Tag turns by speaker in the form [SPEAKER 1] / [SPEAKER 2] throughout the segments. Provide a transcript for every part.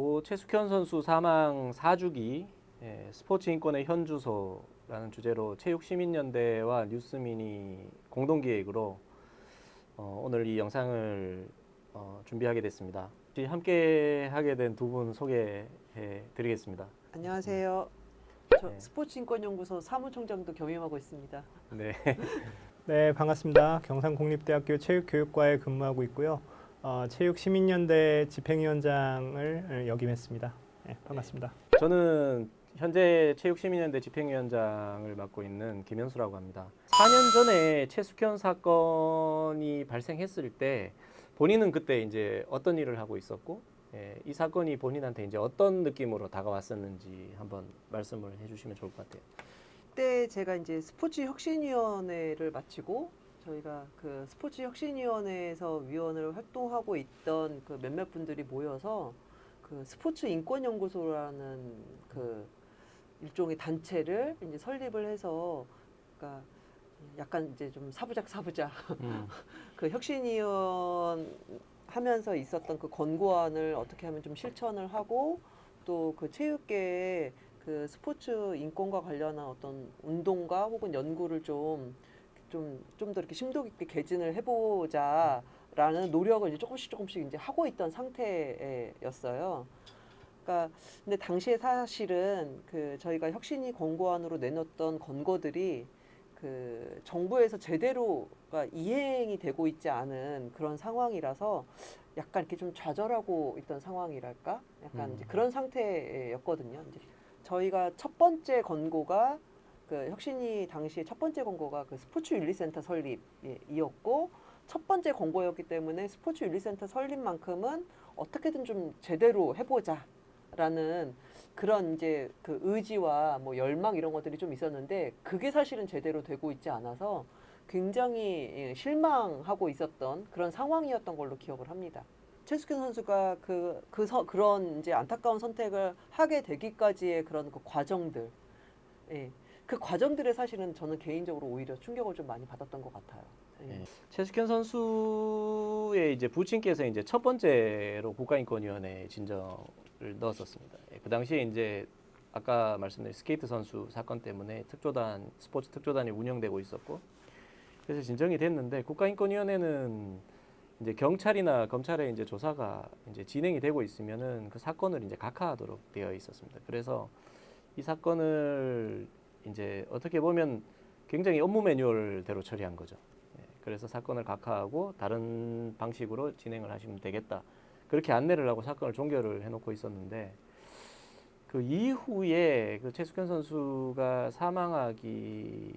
[SPEAKER 1] 고 최숙현 선수 사망 4주기 스포츠 인권의 현주소라는 주제로 체육시민연대와 뉴스미니 공동기획으로 오늘 이 영상을 준비하게 됐습니다. 함께 하게 된 두 분 소개해 드리겠습니다.
[SPEAKER 2] 안녕하세요. 저 스포츠인권연구소 사무총장도 겸임하고 있습니다.
[SPEAKER 1] 네.
[SPEAKER 3] 네, 반갑습니다. 경상국립대학교 체육교육과에 근무하고 있고요. 체육시민연대 집행위원장을 역임했습니다. 네, 반갑습니다.
[SPEAKER 1] 저는 현재 체육시민연대 집행위원장을 맡고 있는 김현수라고 합니다. 4년 전에 최숙현 사건이 발생했을 때 본인은 그때 이제 어떤 일을 하고 있었고, 이 사건이 본인한테 이제 어떤 느낌으로 다가왔었는지 한번 말씀을 해주시면 좋을 것 같아요.
[SPEAKER 2] 그때 제가 이제 스포츠혁신위원회를 마치고 저희가 그 스포츠혁신위원회에서 위원을 활동하고 있던 그 몇몇 분들이 모여서 그 스포츠인권연구소라는 그 일종의 단체를 이제 설립을 해서, 그러니까 약간 이제 좀 사부작 그 혁신위원 하면서 있었던 그 권고안을 어떻게 하면 좀 실천을 하고, 또 그 체육계에 그 스포츠 인권과 관련한 어떤 운동가 혹은 연구를 좀 더 이렇게 심도 깊게 개진을 해보자라는 노력을 이제 조금씩 이제 하고 있던 상태였어요. 그러니까 근데 당시에 사실은 그 저희가 혁신위 권고안으로 내놨던 권고들이 그 정부에서 제대로가 이행이 되고 있지 않은 그런 상황이라서 약간 이렇게 좀 좌절하고 있던 상황이랄까? 약간 이제 그런 상태였거든요. 이제 저희가 첫 번째 권고가 그 혁신위 당시에 첫 번째 권고가 그 스포츠 윤리센터 설립이었고, 첫 번째 권고였기 때문에 스포츠 윤리센터 설립만큼은 어떻게든 좀 제대로 해보자라는 그런 이제 그 의지와 뭐 열망 이런 것들이 좀 있었는데, 그게 사실은 제대로 되고 있지 않아서 굉장히 실망하고 있었던 그런 상황이었던 걸로 기억을 합니다. 최숙현 선수가 그런 이제 안타까운 선택을 하게 되기까지의 그런 그 과정들, 그 과정들에 사실은 저는 개인적으로 오히려 충격을 좀 많이 받았던 것 같아요.
[SPEAKER 1] 최숙현 선수의 이제 부친께서 이제 첫 번째로 국가인권위원회에 진정을 넣었었습니다. 그 당시에 이제 아까 말씀드린 스케이트 선수 사건 때문에 스포츠 특조단이 운영되고 있었고, 그래서 진정이 됐는데 국가인권위원회는 이제 경찰이나 검찰의 이제 조사가 이제 진행이 되고 있으면은 그 사건을 이제 각하하도록 되어 있었습니다. 그래서 이 사건을 이제 어떻게 보면 굉장히 업무 매뉴얼대로 처리한 거죠. 그래서 사건을 각하하고 다른 방식으로 진행을 하시면 되겠다, 그렇게 안내를 하고 사건을 종결을 해놓고 있었는데, 그 이후에 그 최숙현 선수가 사망하기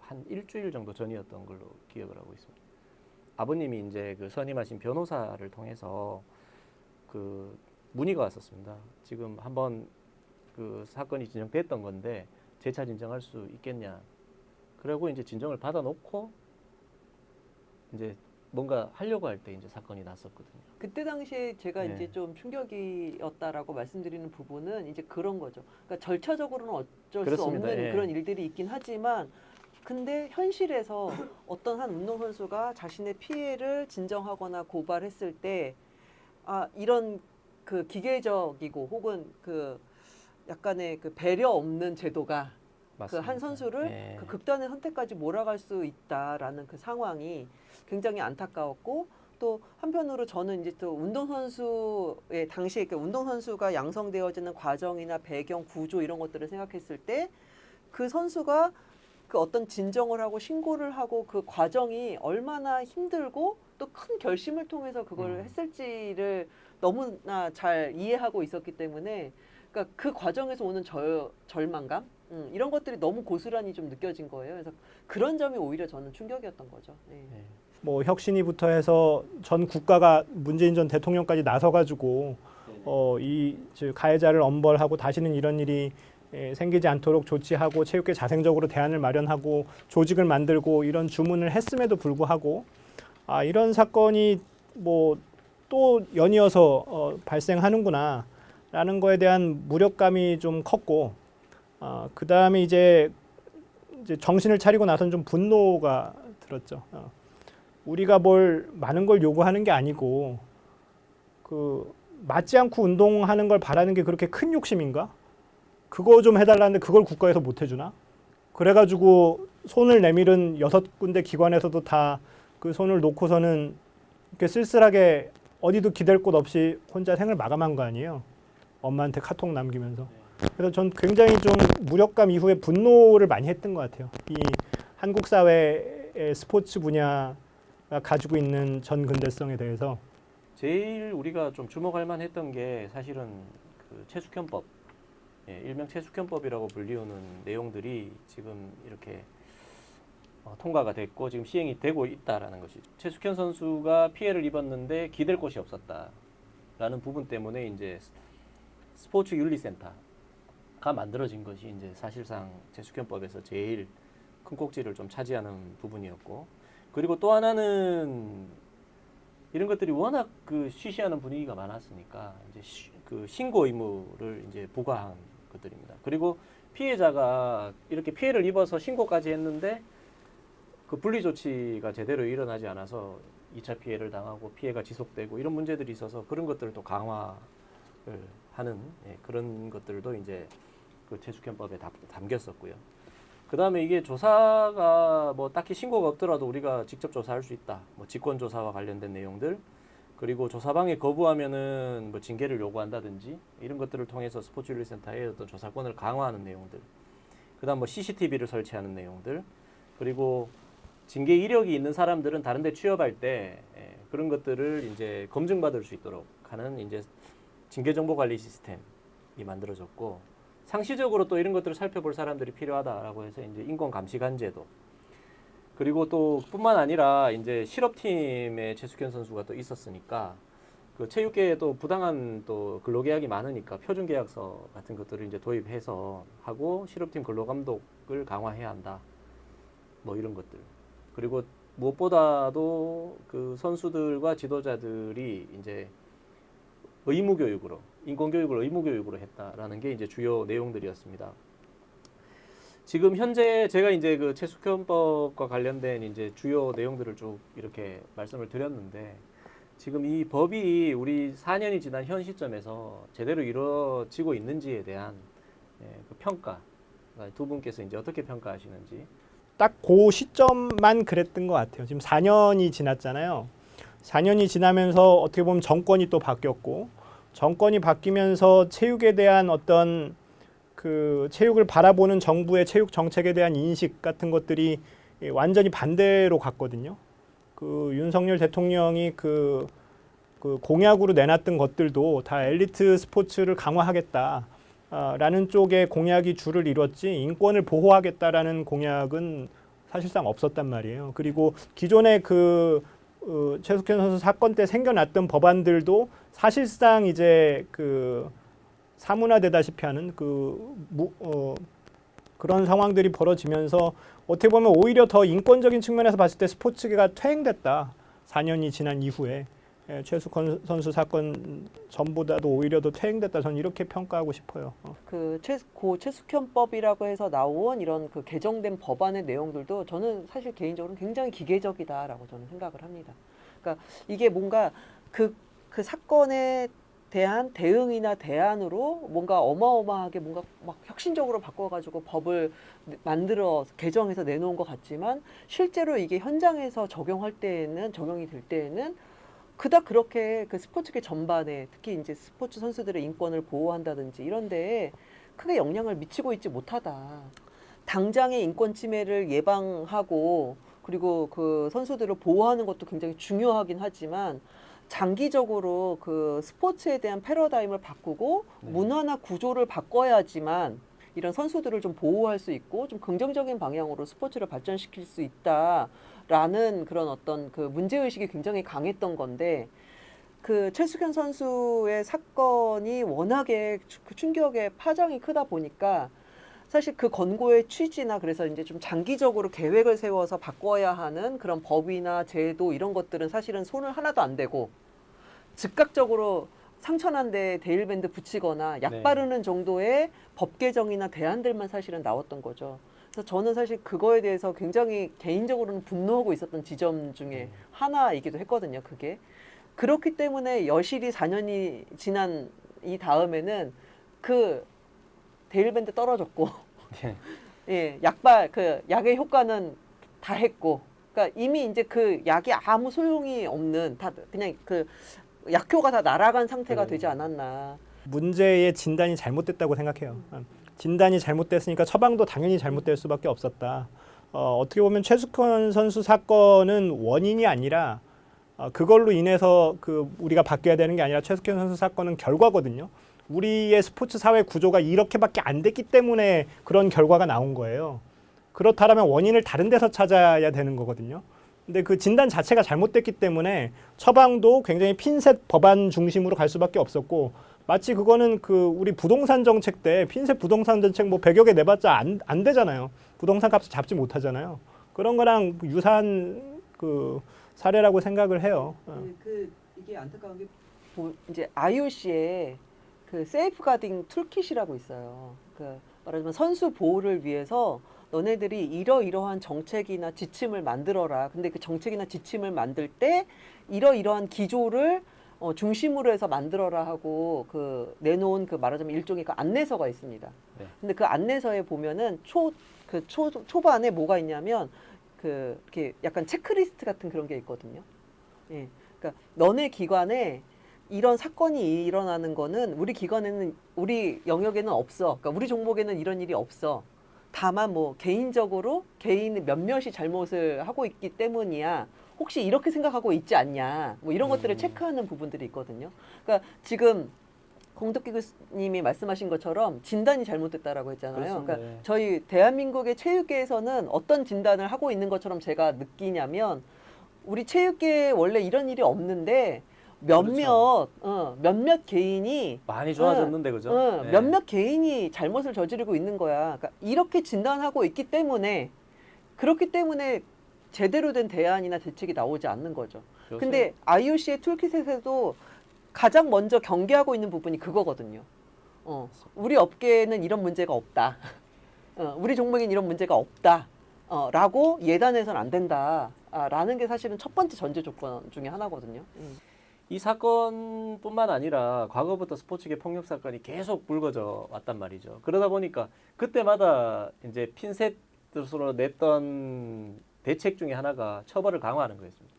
[SPEAKER 1] 한 일주일 정도 전이었던 걸로 기억을 하고 있습니다. 아버님이 이제 그 선임하신 변호사를 통해서 그 문의가 왔었습니다. 지금 한번 그 사건이 진정됐던 건데 재차 진정할 수 있겠냐. 그리고 이제 진정을 받아놓고 이제 뭔가 하려고 할 때 이제 사건이 났었거든요.
[SPEAKER 2] 그때 당시에 제가
[SPEAKER 1] 네.
[SPEAKER 2] 이제 좀 충격이었다라고 말씀드리는 부분은 이제 그런 거죠. 그러니까 절차적으로는 어쩔 수
[SPEAKER 1] 그렇습니다.
[SPEAKER 2] 없는
[SPEAKER 1] 예.
[SPEAKER 2] 그런 일들이 있긴 하지만, 근데 현실에서 어떤 한 운동선수가 자신의 피해를 진정하거나 고발했을 때, 이런 그 기계적이고 혹은 그 약간의 그 배려 없는 제도가 그 한
[SPEAKER 1] 맞습니다.
[SPEAKER 2] 선수를
[SPEAKER 1] 예.
[SPEAKER 2] 그 극단의 선택까지 몰아갈 수 있다라는 그 상황이 굉장히 안타까웠고, 또 한편으로 저는 이제 또 운동선수의 당시에 그 운동선수가 양성되어지는 과정이나 배경, 구조 이런 것들을 생각했을 때 그 선수가 그 어떤 진정을 하고 신고를 하고 그 과정이 얼마나 힘들고 또 큰 결심을 통해서 그걸 했을지를 너무나 잘 이해하고 있었기 때문에, 그러니까 그 과정에서 오는 절망감, 이런 것들이 너무 고스란히 좀 느껴진 거예요. 그래서 그런 점이 오히려 저는 충격이었던 거죠.
[SPEAKER 1] 예.
[SPEAKER 3] 뭐 혁신위부터 해서 전 국가가 문재인 전 대통령까지 나서가지고 이 가해자를 엄벌하고 다시는 이런 일이 생기지 않도록 조치하고 체육계 자생적으로 대안을 마련하고 조직을 만들고 이런 주문을 했음에도 불구하고 이런 사건이 뭐 또 연이어서 발생하는구나라는 거에 대한 무력감이 좀 컸고, 그 다음에 이제 정신을 차리고 나선 좀 분노가 들었죠. 우리가 많은 걸 요구하는 게 아니고 그 맞지 않고 운동하는 걸 바라는 게 그렇게 큰 욕심인가? 그거 좀 해달라는데 그걸 국가에서 못 해주나? 그래가지고 손을 내밀은 6군데 기관에서도 다 그 손을 놓고서는 이렇게 쓸쓸하게 어디도 기댈 곳 없이 혼자 생을 마감한 거 아니에요? 엄마한테 카톡 남기면서. 그래서 전 굉장히 좀 무력감 이후에 분노를 많이 했던 것 같아요. 이 한국 사회의 스포츠 분야가 가지고 있는 전 근대성에 대해서.
[SPEAKER 1] 제일 우리가 좀 주목할 만했던 게 사실은 그 최숙현법, 일명 최숙현법이라고 불리우는 내용들이 지금 이렇게 통과가 됐고 지금 시행이 되고 있다라는 것이 최숙현 선수가 피해를 입었는데 기댈 곳이 없었다라는 부분 때문에 이제 스포츠 윤리센터가 만들어진 것이 이제 사실상 최숙현법에서 제일 큰 꼭지를 좀 차지하는 부분이었고 그리고 또 하나는 이런 것들이 워낙 그 쉬쉬하는 분위기가 많았으니까 이제 그 신고 의무를 이제 부과한 것들입니다. 그리고 피해자가 이렇게 피해를 입어서 신고까지 했는데 그 분리 조치가 제대로 일어나지 않아서 2차 피해를 당하고 피해가 지속되고 이런 문제들이 있어서 그런 것들을 또 강화를 하는 그런 것들도 이제 그 최숙현법에 담겼었고요. 그 다음에 이게 조사가 뭐 딱히 신고가 없더라도 우리가 직접 조사할 수 있다. 뭐 직권조사와 관련된 내용들, 그리고 조사방해 거부하면은 뭐 징계를 요구한다든지 이런 것들을 통해서 스포츠윤리센터의 어떤 조사권을 강화하는 내용들, 그 다음 뭐 CCTV를 설치하는 내용들, 그리고 징계 이력이 있는 사람들은 다른 데 취업할 때 그런 것들을 이제 검증받을 수 있도록 하는 이제 징계정보관리 시스템이 만들어졌고, 상시적으로 또 이런 것들을 살펴볼 사람들이 필요하다라고 해서 이제 인권감시관제도, 그리고 또 뿐만 아니라 이제 실업팀에 최숙현 선수가 또 있었으니까 그 체육계에 또 부당한 또 근로계약이 많으니까 표준계약서 같은 것들을 이제 도입해서 하고 실업팀 근로감독을 강화해야 한다. 뭐 이런 것들. 그리고 무엇보다도 그 선수들과 지도자들이 이제 의무교육으로, 인권교육을 의무교육으로 했다라는 게 이제 주요 내용들이었습니다. 지금 현재 제가 이제 그 최숙현법과 관련된 이제 주요 내용들을 쭉 이렇게 말씀을 드렸는데, 지금 이 법이 우리 4년이 지난 현 시점에서 제대로 이루어지고 있는지에 대한 그 평가, 두 분께서 이제 어떻게 평가하시는지.
[SPEAKER 3] 딱 그 시점만 그랬던 것 같아요. 지금 4년이 지났잖아요. 4년이 지나면서 어떻게 보면 정권이 또 바뀌었고, 정권이 바뀌면서 체육에 대한 어떤 그 체육을 바라보는 정부의 체육 정책에 대한 인식 같은 것들이 완전히 반대로 갔거든요. 그 윤석열 대통령이 그 공약으로 내놨던 것들도 다 엘리트 스포츠를 강화하겠다. 라는 쪽에 공약이 주를 이뤘지 인권을 보호하겠다라는 공약은 사실상 없었단 말이에요. 그리고 기존의 그 최숙현 선수 사건 때 생겨났던 법안들도 사실상 이제 그 사문화되다시피 하는 그런 상황들이 벌어지면서 어떻게 보면 오히려 더 인권적인 측면에서 봤을 때 스포츠계가 퇴행됐다. 4년이 지난 이후에. 최숙현 선수 사건 전보다도 오히려 더 퇴행됐다. 저는 이렇게 평가하고 싶어요.
[SPEAKER 2] 그 최숙현법이라고 해서 나온 이런 그 개정된 법안의 내용들도 저는 사실 개인적으로 굉장히 기계적이다라고 저는 생각을 합니다. 그러니까 이게 뭔가 그 사건에 대한 대응이나 대안으로 뭔가 어마어마하게 뭔가 막 혁신적으로 바꿔가지고 법을 만들어 개정해서 내놓은 것 같지만 실제로 이게 현장에서 적용이 될 때에는 그닥 그렇게 그 스포츠계 전반에 특히 이제 스포츠 선수들의 인권을 보호한다든지 이런 데에 크게 영향을 미치고 있지 못하다. 당장의 인권 침해를 예방하고 그리고 그 선수들을 보호하는 것도 굉장히 중요하긴 하지만 장기적으로 그 스포츠에 대한 패러다임을 바꾸고 문화나 구조를 바꿔야지만 이런 선수들을 좀 보호할 수 있고 좀 긍정적인 방향으로 스포츠를 발전시킬 수 있다라는 그런 어떤 그 문제의식이 굉장히 강했던 건데, 그 최숙현 선수의 사건이 워낙에 그 충격의 파장이 크다 보니까 사실 그 권고의 취지나 그래서 이제 좀 장기적으로 계획을 세워서 바꿔야 하는 그런 법이나 제도 이런 것들은 사실은 손을 하나도 안 대고 즉각적으로 상처난 데 데일밴드 붙이거나 약 바르는 정도의 법 개정이나 대안들만 사실은 나왔던 거죠. 그래서 저는 사실 그거에 대해서 굉장히 개인적으로는 분노하고 있었던 지점 중에 하나이기도 했거든요. 그게. 그렇기 때문에 여실히 4년이 지난 이 다음에는 그 데일밴드 떨어졌고
[SPEAKER 1] 예.
[SPEAKER 2] 예, 그 약의 효과는 다 했고, 그러니까 이미 이제 그 약이 아무 소용이 없는 다 그냥 그 약효가 다 날아간 상태가 되지 않았나.
[SPEAKER 3] 문제의 진단이 잘못됐다고 생각해요. 진단이 잘못됐으니까 처방도 당연히 잘못될 수밖에 없었다. 어떻게 보면 최숙현 선수 사건은 원인이 아니라 그걸로 인해서 그 우리가 바뀌어야 되는 게 아니라 최숙현 선수 사건은 결과거든요. 우리의 스포츠 사회 구조가 이렇게밖에 안 됐기 때문에 그런 결과가 나온 거예요. 그렇다면 원인을 다른 데서 찾아야 되는 거거든요. 근데 그 진단 자체가 잘못됐기 때문에 처방도 굉장히 핀셋 법안 중심으로 갈 수밖에 없었고, 마치 그거는 그 우리 부동산 정책 때 핀셋 부동산 정책 뭐 100여 개 내봤자 안 되잖아요. 부동산 값을 잡지 못하잖아요. 그런 거랑 유사한 그 사례라고 생각을 해요.
[SPEAKER 2] 이게 안타까운 게 이제 IOC에 그 세이프가딩 툴킷이라고 있어요. 그 말하자면 선수 보호를 위해서 너네들이 이러이러한 정책이나 지침을 만들어라. 근데 그 정책이나 지침을 만들 때 이러이러한 기조를 중심으로 해서 만들어라 하고 그 내놓은 그 말하자면 일종의 그 안내서가 있습니다.
[SPEAKER 1] 네.
[SPEAKER 2] 근데 그 안내서에 보면은 초반에 뭐가 있냐면 그 이렇게 약간 체크리스트 같은 그런 게 있거든요. 예. 그러니까 너네 기관에 이런 사건이 일어나는 거는 우리 기관에는 우리 영역에는 없어. 그러니까 우리 종목에는 이런 일이 없어. 다만 뭐 개인적으로 개인 몇몇이 잘못을 하고 있기 때문이야. 혹시 이렇게 생각하고 있지 않냐. 뭐 이런 것들을 체크하는 부분들이 있거든요. 그러니까 지금 공덕기 교수님이 말씀하신 것처럼 진단이 잘못됐다라고 했잖아요.
[SPEAKER 1] 그렇습니다.
[SPEAKER 2] 그러니까 저희 대한민국의 체육계에서는 어떤 진단을 하고 있는 것처럼 제가 느끼냐면 우리 체육계에 원래 이런 일이 없는데 몇몇 개인이
[SPEAKER 1] 많이 좋아졌는데 그죠? 네.
[SPEAKER 2] 몇몇 개인이 잘못을 저지르고 있는 거야. 그러니까 이렇게 진단하고 있기 때문에 그렇기 때문에 제대로 된 대안이나 대책이 나오지 않는 거죠. 근데 IOC의 툴킷에서도 가장 먼저 경계하고 있는 부분이 그거거든요. 우리 업계에는 이런 문제가 없다. 우리 종목에는 이런 문제가 없다. 라고 예단해서는 안 된다. 라는 게 사실은 첫 번째 전제 조건 중에 하나거든요.
[SPEAKER 1] 이 사건뿐만 아니라 과거부터 스포츠계 폭력 사건이 계속 불거져 왔단 말이죠. 그러다 보니까 그때마다 이제 핀셋으로 냈던 대책 중에 하나가 처벌을 강화하는 거였습니다.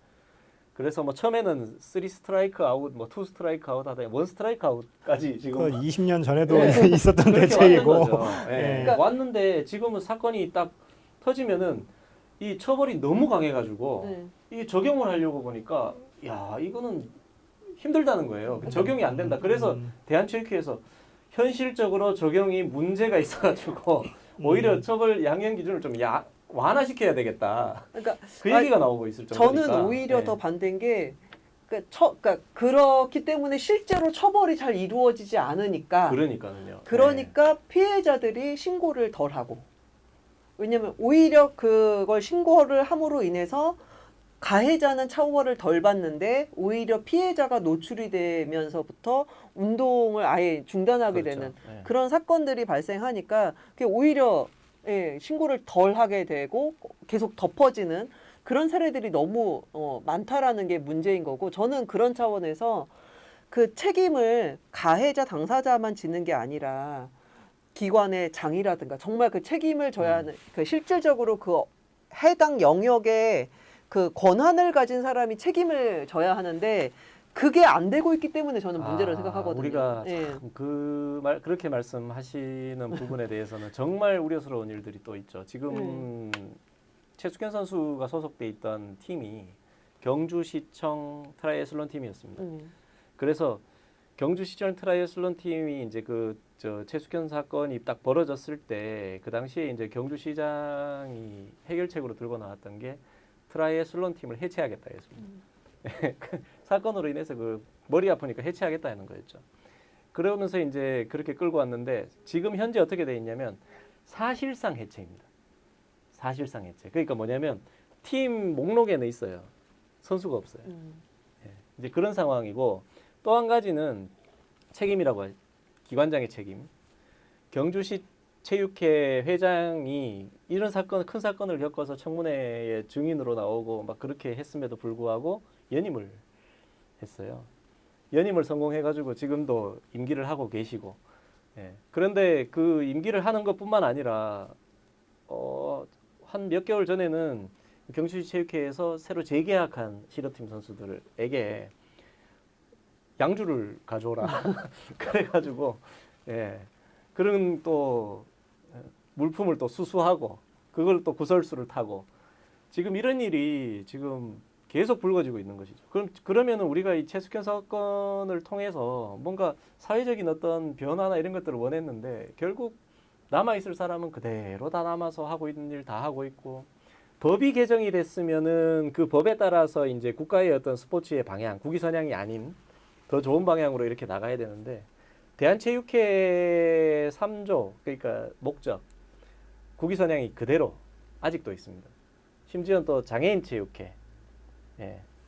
[SPEAKER 1] 그래서 뭐 처음에는 3 스트라이크 아웃, 뭐 2 스트라이크 아웃 하다가 1 스트라이크 아웃까지 지금
[SPEAKER 3] 그 20년 전에도
[SPEAKER 1] 네.
[SPEAKER 3] 있었던
[SPEAKER 1] 그렇게
[SPEAKER 3] 대책이고.
[SPEAKER 1] 왔는 거죠. 예.
[SPEAKER 3] 예.
[SPEAKER 2] 그러니까
[SPEAKER 1] 왔는데 지금은 사건이 딱 터지면은 이 처벌이 너무 강해가지고
[SPEAKER 2] 네.
[SPEAKER 1] 이 적용을 하려고 보니까 야 이거는 힘들다는 거예요. 적용이 안 된다. 그래서 대한체육회에서 현실적으로 적용이 문제가 있어가지고 오히려 처벌 양형 기준을 좀 완화시켜야 되겠다.
[SPEAKER 2] 그러니까
[SPEAKER 1] 그 얘기가 나오고 있을 정도니까.
[SPEAKER 2] 저는 오히려
[SPEAKER 1] 네.
[SPEAKER 2] 더 반대인 게 그러니까 그렇기 때문에 실제로 처벌이 잘 이루어지지 않으니까
[SPEAKER 1] 그러니까요.
[SPEAKER 2] 그러니까 피해자들이 신고를 덜 하고 왜냐면 오히려 그걸 신고를 함으로 인해서 가해자는 처벌을 덜 받는데 오히려 피해자가 노출이 되면서부터 운동을 아예 중단하게
[SPEAKER 1] 그렇죠.
[SPEAKER 2] 되는
[SPEAKER 1] 네.
[SPEAKER 2] 그런 사건들이 발생하니까 그게 오히려 신고를 덜 하게 되고 계속 덮어지는 그런 사례들이 너무 많다라는 게 문제인 거고 저는 그런 차원에서 그 책임을 가해자 당사자만 지는 게 아니라 기관의 장이라든가 정말 그 책임을 져야 하는 그 실질적으로 그 해당 영역에 그 권한을 가진 사람이 책임을 져야 하는데 그게 안 되고 있기 때문에 저는 문제를 생각하거든요.
[SPEAKER 1] 우리가
[SPEAKER 2] 예.
[SPEAKER 1] 참 그렇게 말씀하시는 부분에 대해서는 정말 우려스러운 일들이 또 있죠. 지금 최숙현 선수가 소속돼 있던 팀이 경주시청 트라이애슬론 팀이었습니다. 그래서 경주시청 트라이애슬론 팀이 이제 최숙현 사건이 딱 벌어졌을 때 그 당시에 이제 경주시장이 해결책으로 들고 나왔던 게 트라이애슬론 팀을 해체하겠다 했습니다. 그 사건으로 인해서 그 머리 아프니까 해체하겠다 하는 거였죠. 그러면서 이제 그렇게 끌고 왔는데 지금 현재 어떻게 돼 있냐면 사실상 해체입니다. 사실상 해체. 그러니까 뭐냐면 팀 목록에는 있어요. 선수가 없어요. 예. 이제 그런 상황이고 또 한 가지는 책임이라고 하죠. 기관장의 책임. 경주시 체육회 회장이 이런 사건, 큰 사건을 겪어서 청문회에 증인으로 나오고 막 그렇게 했음에도 불구하고 연임을 했어요. 연임을 성공해가지고 지금도 임기를 하고 계시고, 예. 그런데 그 임기를 하는 것뿐만 아니라 한 몇 개월 전에는 경주시체육회에서 새로 재계약한 실업팀 선수들에게 양주를 가져오라 그래가지고, 예. 그런 또 물품을 또 수수하고 그걸 또 구설수를 타고 지금 이런 일이 지금 계속 불거지고 있는 것이죠. 그러면은 우리가 이 최숙현 사건을 통해서 뭔가 사회적인 어떤 변화나 이런 것들을 원했는데 결국 남아 있을 사람은 그대로 다 남아서 하고 있는 일 다 하고 있고, 법이 개정이 됐으면은 그 법에 따라서 이제 국가의 어떤 스포츠의 방향, 국위 선양이 아닌 더 좋은 방향으로 이렇게 나가야 되는데, 대한체육회 3조, 그러니까 목적, 국위 선양이 그대로 아직도 있습니다. 심지어 또 장애인 체육회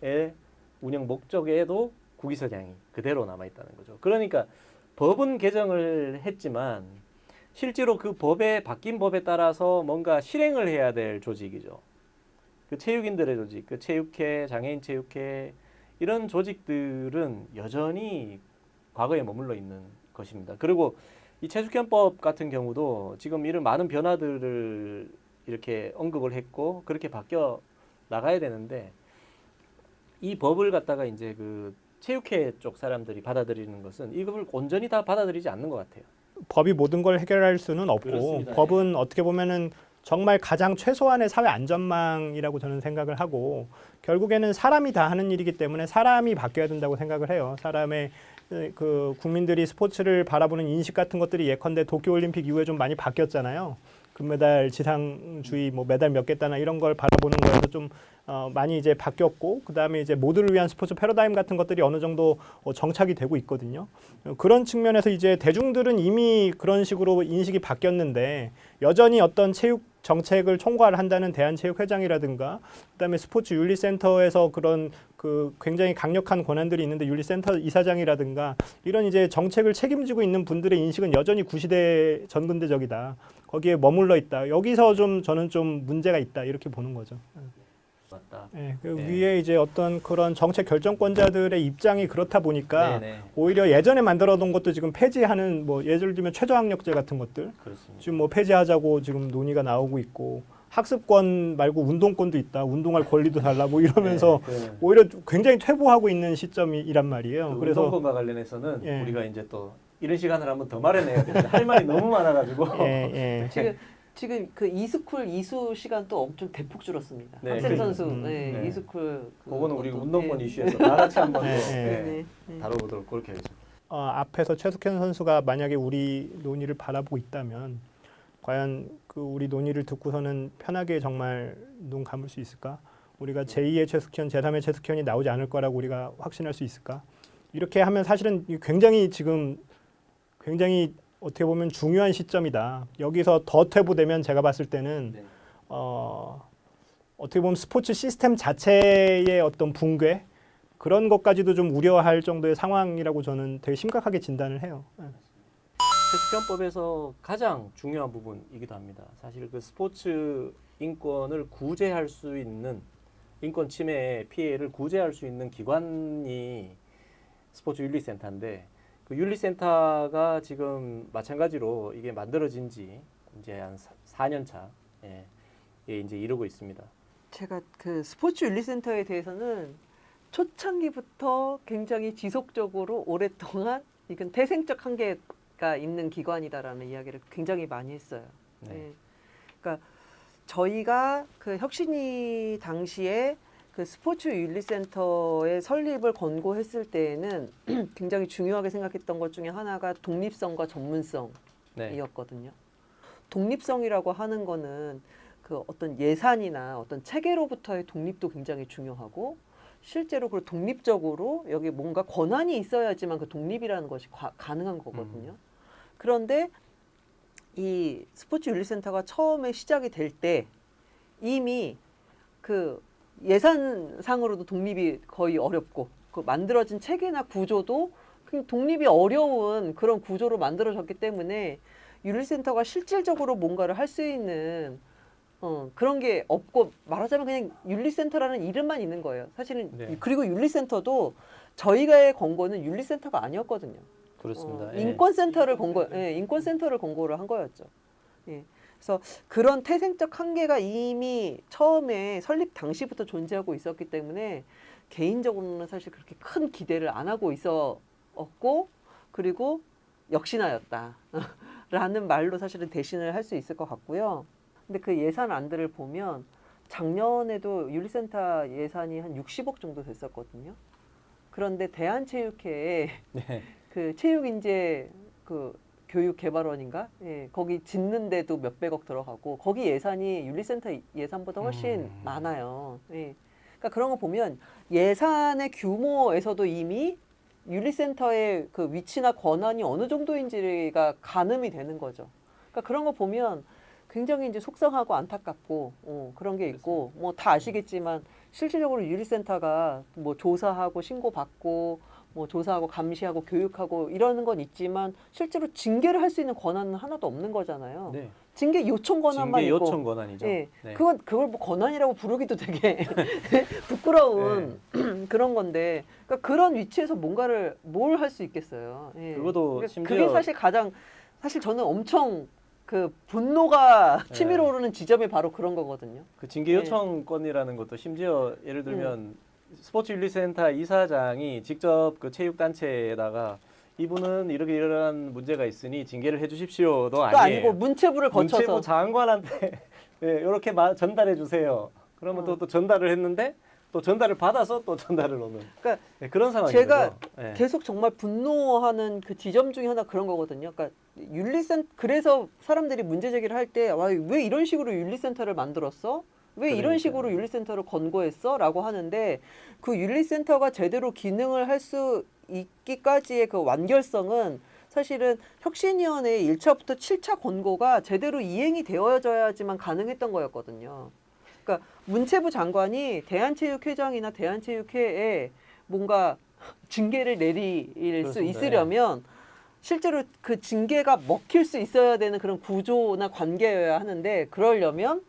[SPEAKER 1] 의 운영 목적에도 국위 선양이 그대로 남아 있다는 거죠. 그러니까 법은 개정을 했지만 실제로 그 바뀐 법에 따라서 뭔가 실행을 해야 될 조직이죠. 그 체육인들의 조직, 그 체육회, 장애인 체육회 이런 조직들은 여전히 과거에 머물러 있는 것입니다. 그리고 이 최숙현법 같은 경우도 지금 이런 많은 변화들을 이렇게 언급을 했고 그렇게 바뀌어 나가야 되는데, 이 법을 갖다가 이제 그 체육회 쪽 사람들이 받아들이는 것은 이걸 온전히 다 받아들이지 않는 것 같아요.
[SPEAKER 3] 법이 모든 걸 해결할 수는 없고,
[SPEAKER 1] 그렇습니다.
[SPEAKER 3] 법은 어떻게 보면은 정말 가장 최소한의 사회 안전망이라고 저는 생각을 하고, 결국에는 사람이 다 하는 일이기 때문에 사람이 바뀌어야 된다고 생각을 해요. 사람의 그 국민들이 스포츠를 바라보는 인식 같은 것들이 예컨대 도쿄올림픽 이후에 좀 많이 바뀌었잖아요. 금메달 지상주의, 뭐 메달 몇 개 따나 이런 걸 바라보는 거에서 좀 많이 이제 바뀌었고, 그 다음에 이제 모두를 위한 스포츠 패러다임 같은 것들이 어느 정도 정착이 되고 있거든요. 그런 측면에서 이제 대중들은 이미 그런 식으로 인식이 바뀌었는데, 여전히 어떤 체육 정책을 총괄 한다는 대한체육회장이라든가, 그다음에 스포츠 윤리센터에서 그런 그 굉장히 강력한 권한들이 있는데 윤리센터 이사장이라든가 이런 이제 정책을 책임지고 있는 분들의 인식은 여전히 구시대 전근대적이다. 거기에 머물러 있다. 여기서 좀 저는 좀 문제가 있다. 이렇게 보는 거죠.
[SPEAKER 1] 맞다.
[SPEAKER 3] 네, 그
[SPEAKER 1] 네.
[SPEAKER 3] 위에 이제 어떤 그런 정책 결정권자들의 입장이 그렇다 보니까
[SPEAKER 1] 네네.
[SPEAKER 3] 오히려 예전에 만들어둔 것도 지금 폐지하는, 뭐 예를 들면 최저학력제 같은 것들
[SPEAKER 1] 그렇습니다.
[SPEAKER 3] 지금 뭐 폐지하자고 지금 논의가 나오고 있고, 학습권 말고 운동권도 있다. 운동할 권리도 달라. 뭐 이러면서
[SPEAKER 1] 네,
[SPEAKER 3] 오히려 굉장히 퇴보하고 있는 시점이란 말이에요.
[SPEAKER 1] 그
[SPEAKER 3] 그래서
[SPEAKER 1] 운동권과 관련해서는
[SPEAKER 3] 예.
[SPEAKER 1] 우리가 이제 또 이런 시간을 한번 더 마련해야 되는데 할 말이 너무 많아가지고
[SPEAKER 3] 예, 예.
[SPEAKER 2] 지금 그 이스쿨 이수 시간도 엄청 대폭 줄었습니다.
[SPEAKER 1] 네,
[SPEAKER 2] 학생
[SPEAKER 1] 그-
[SPEAKER 2] 선수
[SPEAKER 1] 네.
[SPEAKER 2] 이스쿨
[SPEAKER 1] 그거는 우리
[SPEAKER 2] 것도,
[SPEAKER 1] 운동권
[SPEAKER 2] 예.
[SPEAKER 1] 이슈에서 다 같이 한번
[SPEAKER 3] 네,
[SPEAKER 1] 또,
[SPEAKER 3] 네.
[SPEAKER 1] 예,
[SPEAKER 2] 네.
[SPEAKER 1] 다뤄보도록 그렇게 하겠습니다.
[SPEAKER 3] 앞에서 최숙현 선수가 만약에 우리 논의를 바라보고 있다면 과연 그 우리 논의를 듣고서는 편하게 정말 눈 감을 수 있을까? 우리가 제2의 최숙현, 제3의 최숙현이 나오지 않을 거라고 우리가 확신할 수 있을까? 이렇게 하면 사실은 굉장히 지금 굉장히 어떻게 보면 중요한 시점이다. 여기서 더 퇴보되면 제가 봤을 때는
[SPEAKER 1] 네.
[SPEAKER 3] 어떻게 보면 스포츠 시스템 자체의 어떤 붕괴, 그런 것까지도 좀 우려할 정도의 상황이라고 저는 되게 심각하게 진단을 해요.
[SPEAKER 1] 최숙현법에서 가장 중요한 부분이기도 합니다. 사실 그 스포츠 인권을 구제할 수 있는, 인권 침해 피해를 구제할 수 있는 기관이 스포츠 윤리센터인데, 그 윤리센터가 지금 마찬가지로 이게 만들어진 지 이제 한 4년 차 예, 이제 이루고 있습니다.
[SPEAKER 2] 제가 그 스포츠 윤리센터에 대해서는 초창기부터 굉장히 지속적으로 오랫동안 이건 태생적 한계가 있는 기관이다라는 이야기를 굉장히 많이 했어요.
[SPEAKER 1] 네.
[SPEAKER 2] 네. 그러니까 저희가 그 혁신이 당시에 그 스포츠 윤리센터의 설립을 권고했을 때에는 굉장히 중요하게 생각했던 것 중에 하나가 독립성과 전문성이었거든요.
[SPEAKER 1] 네.
[SPEAKER 2] 독립성이라고 하는 거는 그 어떤 예산이나 어떤 체계로부터의 독립도 굉장히 중요하고, 실제로 그 독립적으로 여기 뭔가 권한이 있어야지만 그 독립이라는 것이 가능한 거거든요. 그런데 이 스포츠 윤리센터가 처음에 시작이 될 때 이미 그 예산상으로도 독립이 거의 어렵고, 그 만들어진 체계나 구조도 그 독립이 어려운 그런 구조로 만들어졌기 때문에 윤리센터가 실질적으로 뭔가를 할 수 있는 그런 게 없고, 말하자면 그냥 윤리센터라는 이름만 있는 거예요. 사실은.
[SPEAKER 1] 네.
[SPEAKER 2] 그리고 윤리센터도 저희가의 권고는 윤리센터가 아니었거든요.
[SPEAKER 1] 그렇습니다. 예.
[SPEAKER 2] 인권센터를 인권센터를 권고를 한 거였죠. 예. 그래서 그런 태생적 한계가 이미 처음에 설립 당시부터 존재하고 있었기 때문에 개인적으로는 사실 그렇게 큰 기대를 안 하고 있었고 그리고 역시나였다라는 말로 사실은 대신을 할 수 있을 것 같고요. 근데 그 예산안들을 보면 작년에도 윤리센터 예산이 한 60억 정도 됐었거든요. 그런데 대한체육회에
[SPEAKER 1] 네.
[SPEAKER 2] 그 체육인재 그 교육개발원인가? 예, 거기 짓는데도 몇백억 들어가고 거기 예산이 윤리센터 예산보다 훨씬 많아요. 예. 그러니까 그런 거 보면 예산의 규모에서도 이미 윤리센터의 그 위치나 권한이 어느 정도인지가 가늠이 되는 거죠. 그러니까 그런 거 보면 굉장히 이제 속상하고 안타깝고 그런 게 있고 뭐 다 아시겠지만 실질적으로 윤리센터가 뭐 조사하고 신고받고 뭐 조사하고 감시하고 교육하고 이러는 건 있지만 실제로 징계를 할 수 있는 권한은 하나도 없는 거잖아요.
[SPEAKER 1] 네.
[SPEAKER 2] 징계 요청 권한만
[SPEAKER 1] 징계
[SPEAKER 2] 있고.
[SPEAKER 1] 요청 권한이죠.
[SPEAKER 2] 예,
[SPEAKER 1] 네.
[SPEAKER 2] 그걸 뭐 권한이라고 부르기도 되게 부끄러운 그런 건데, 그러니까 그런 위치에서 뭘 할 수 있겠어요. 예.
[SPEAKER 1] 그것도
[SPEAKER 2] 그러니까
[SPEAKER 1] 심지어
[SPEAKER 2] 그게 사실 저는 엄청 그 분노가 치밀어
[SPEAKER 1] 예.
[SPEAKER 2] 오르는 지점이 바로 그런 거거든요.
[SPEAKER 1] 그 징계 요청권이라는 것도 심지어 예를 들면 스포츠윤리센터 이사장이 직접 그 체육단체에다가 이분은 이렇게 이러한 문제가 있으니 징계를 해주십시오도
[SPEAKER 2] 또
[SPEAKER 1] 아니에요.
[SPEAKER 2] 아니고 문체부를 거쳐서
[SPEAKER 1] 문체부 장관한테 이렇게 전달해 주세요. 그러면 또 전달을 했는데 또 전달을 받아서 또 전달을 오는
[SPEAKER 2] 그러니까
[SPEAKER 1] 그런 상황이죠.
[SPEAKER 2] 제가
[SPEAKER 1] 네.
[SPEAKER 2] 계속 정말 분노하는 그 지점 중에 하나 그런 거거든요. 그러니까 그래서 사람들이 문제 제기를 할 때 왜 이런 식으로 윤리센터를 만들었어? 왜 이런
[SPEAKER 1] 그러니까요.
[SPEAKER 2] 식으로 윤리센터를 권고했어? 라고 하는데 그 윤리센터가 제대로 기능을 할 수 있기까지의 그 완결성은 사실은 혁신위원회의 1차부터 7차 권고가 제대로 이행이 되어져야지만 가능했던 거였거든요. 그러니까 문체부 장관이 대한체육회장이나 대한체육회에 뭔가 징계를 내릴 수
[SPEAKER 1] 그렇습니다.
[SPEAKER 2] 있으려면 실제로 그 징계가 먹힐 수 있어야 되는 그런 구조나 관계여야 하는데 그러려면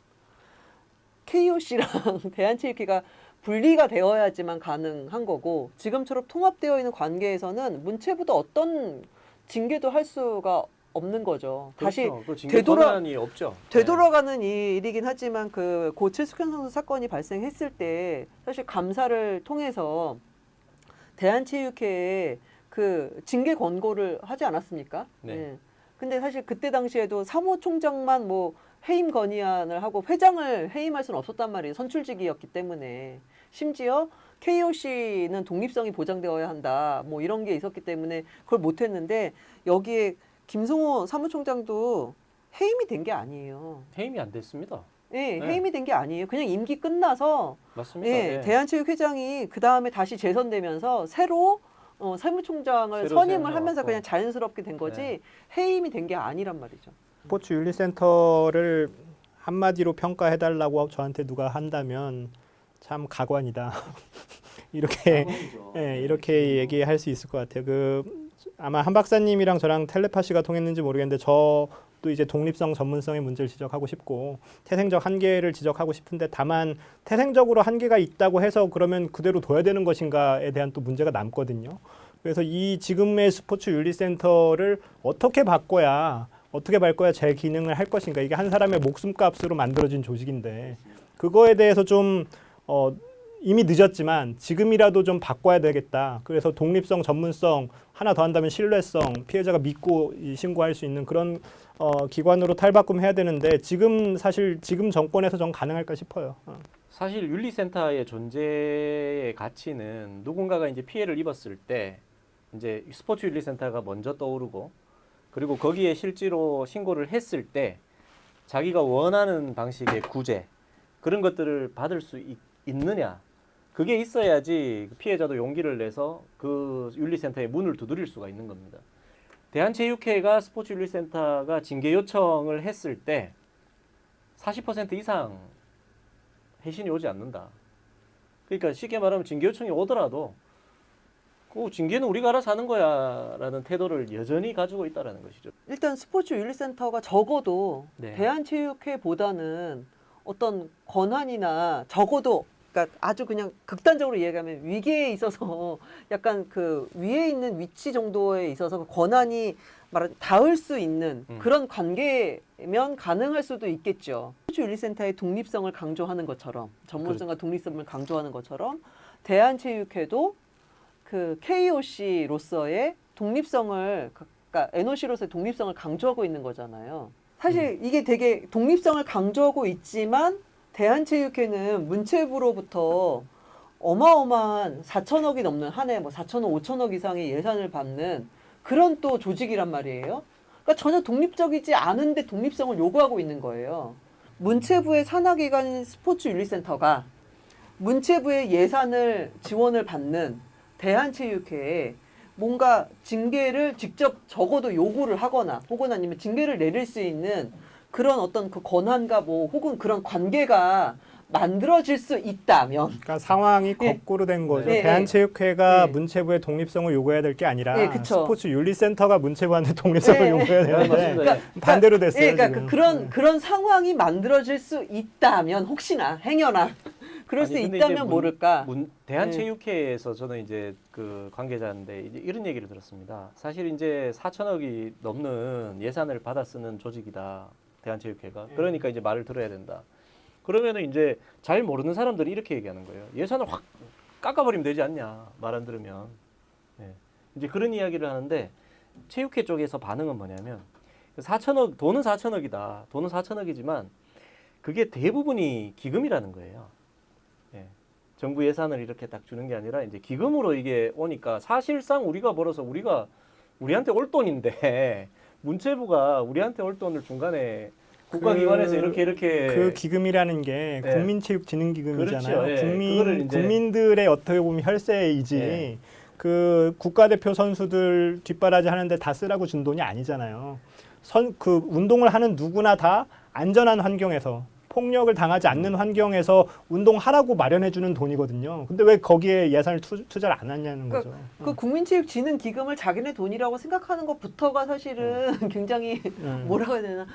[SPEAKER 2] KOC랑 대한체육회가 분리가 되어야지만 가능한 거고 지금처럼 통합되어 있는 관계에서는 문체부도 어떤 징계도 할 수가 없는 거죠. 다시
[SPEAKER 1] 그렇죠. 그 징계 권한이 없죠.
[SPEAKER 2] 되돌아가는 일이긴 하지만 그 고 최숙현 선수 사건이 발생했을 때 사실 감사를 통해서 대한체육회에 그 징계 권고를 하지 않았습니까?
[SPEAKER 1] 네.
[SPEAKER 2] 예. 근데 사실 그때 당시에도 사무총장만 뭐 해임 건의안을 하고 회장을 해임할 수는 없었단 말이에요. 선출직이었기 때문에. 심지어 KOC는 독립성이 보장되어야 한다. 뭐 이런 게 있었기 때문에 그걸 못했는데 여기에 김승호 사무총장도 해임이 된 게 아니에요.
[SPEAKER 1] 해임이 안 됐습니다.
[SPEAKER 2] 예,
[SPEAKER 1] 네.
[SPEAKER 2] 해임이 된 게 아니에요. 그냥 임기 끝나서
[SPEAKER 1] 맞습니다.
[SPEAKER 2] 예,
[SPEAKER 1] 예.
[SPEAKER 2] 대한체육회장이 그 다음에 다시 재선되면서 새로 사무총장을
[SPEAKER 1] 새로
[SPEAKER 2] 선임을 하면서
[SPEAKER 1] 세워서
[SPEAKER 2] 그냥 자연스럽게 된 거지
[SPEAKER 1] 네.
[SPEAKER 2] 해임이 된 게 아니란 말이죠.
[SPEAKER 3] 스포츠 윤리센터를 한마디로 평가해달라고 저한테 누가 한다면 참 가관이다. 이렇게 이렇게 얘기할 수 있을 것 같아요. 아마 한 박사님이랑 저랑 텔레파시가 통했는지 모르겠는데 저도 이제 독립성, 전문성의 문제를 지적하고 싶고 태생적 한계를 지적하고 싶은데 다만 태생적으로 한계가 있다고 해서 그러면 그대로 둬야 되는 것인가에 대한 또 문제가 남거든요. 그래서 이 지금의 스포츠 윤리센터를 어떻게 바꿔야 제 기능을 할 것인가. 이게 한 사람의 목숨값으로 만들어진 조직인데 그거에 대해서 좀 이미 늦었지만 지금이라도 좀 바꿔야 되겠다. 그래서 독립성, 전문성, 하나 더 한다면 신뢰성, 피해자가 믿고 신고할 수 있는 그런 기관으로 탈바꿈해야 되는데 지금 정권에서 좀 가능할까 싶어요.
[SPEAKER 1] 사실 윤리센터의 존재의 가치는 누군가가 이제 피해를 입었을 때 이제 스포츠 윤리센터가 먼저 떠오르고 그리고 거기에 실제로 신고를 했을 때 자기가 원하는 방식의 구제 그런 것들을 받을 수 있느냐 그게 있어야지 피해자도 용기를 내서 그 윤리센터의 문을 두드릴 수가 있는 겁니다. 대한체육회가 스포츠 윤리센터가 징계 요청을 했을 때 40% 이상 회신이 오지 않는다. 그러니까 쉽게 말하면 징계 요청이 오더라도 그 징계는 우리가 알아서 하는 거야라는 태도를 여전히 가지고 있다는 것이죠.
[SPEAKER 2] 일단 스포츠 윤리센터가 적어도
[SPEAKER 1] 네.
[SPEAKER 2] 대한체육회보다는 어떤 권한이나 적어도 그러니까 아주 그냥 극단적으로 이야기하면 위계에 있어서 약간 그 위에 있는 위치 정도에 있어서 그 권한이 말하자면 닿을 수 있는 그런 관계면 가능할 수도 있겠죠. 스포츠윤리센터의 독립성을 강조하는 것처럼 전문성과 독립성을 강조하는 것처럼 대한체육회도 그 KOC로서의 독립성을 그러니까 NOC로서의 독립성을 강조하고 있는 거잖아요. 사실 이게 되게 독립성을 강조하고 있지만 대한체육회는 문체부로부터 어마어마한 4천억이 넘는 한 해 뭐 4천억, 5천억 이상의 예산을 받는 그런 또 조직이란 말이에요. 그러니까 전혀 독립적이지 않은데 독립성을 요구하고 있는 거예요. 문체부의 산하기관인 스포츠윤리센터가 문체부의 예산을 지원을 받는 대한체육회에 뭔가 징계를 직접 적어도 요구를 하거나 혹은 아니면 징계를 내릴 수 있는 그런 어떤 그 권한과 뭐 혹은 그런 관계가 만들어질 수 있다면
[SPEAKER 3] 그러니까 상황이
[SPEAKER 2] 예.
[SPEAKER 3] 거꾸로 된 거죠.
[SPEAKER 2] 네,
[SPEAKER 3] 대한체육회가
[SPEAKER 2] 네.
[SPEAKER 3] 문체부의 독립성을 요구해야 될 게 아니라
[SPEAKER 2] 네, 그쵸.
[SPEAKER 3] 스포츠윤리센터가 문체부한테 독립성을
[SPEAKER 2] 네.
[SPEAKER 3] 요구해야
[SPEAKER 1] 네,
[SPEAKER 3] 되는데
[SPEAKER 1] 맞습니다. 예.
[SPEAKER 3] 반대로 됐어요.
[SPEAKER 2] 예, 그러니까
[SPEAKER 3] 지금.
[SPEAKER 2] 그런 상황이 만들어질 수 있다면 혹시나 행여나 그럴 수
[SPEAKER 1] 아니, 근데
[SPEAKER 2] 있다면
[SPEAKER 1] 이제
[SPEAKER 2] 모를까.
[SPEAKER 1] 대한체육회에서 저는 이제 그 관계자인데 이제 이런 얘기를 들었습니다. 사실 이제 4천억이 넘는 예산을 받아 쓰는 조직이다. 대한체육회가. 그러니까 이제 말을 들어야 된다. 그러면은 이제 잘 모르는 사람들이 이렇게 얘기하는 거예요. 예산을 확 깎아버리면 되지 않냐. 말 안 들으면. 예. 이제 그런 이야기를 하는데 체육회 쪽에서 반응은 뭐냐면 4천억 돈은 4천억이다. 돈은 4천억이지만 그게 대부분이 기금이라는 거예요. 예. 정부 예산을 이렇게 딱 주는 게 아니라 이제 기금으로 이게 오니까 사실상 우리가 벌어서 우리한테 올 돈인데 문체부가 우리한테 올 돈을 중간에 국가기관에서 이렇게
[SPEAKER 3] 그 기금이라는 게
[SPEAKER 1] 예.
[SPEAKER 3] 국민체육진흥기금이잖아요.
[SPEAKER 1] 그렇죠. 예. 그거를 이제
[SPEAKER 3] 국민들의 어떻게 보면 혈세이지
[SPEAKER 1] 예.
[SPEAKER 3] 그 국가대표 선수들 뒷바라지 하는데 다 쓰라고 준 돈이 아니잖아요. 그 운동을 하는 누구나 다 안전한 환경에서 폭력을 당하지 않는 환경에서 운동하라고 마련해주는 돈이거든요. 근데 왜 거기에 예산을 투자를 안 하냐는 거죠.
[SPEAKER 2] 그 국민체육진흥기금을 자기네 돈이라고 생각하는 것부터가 사실은 굉장히 뭐라고 해야 되나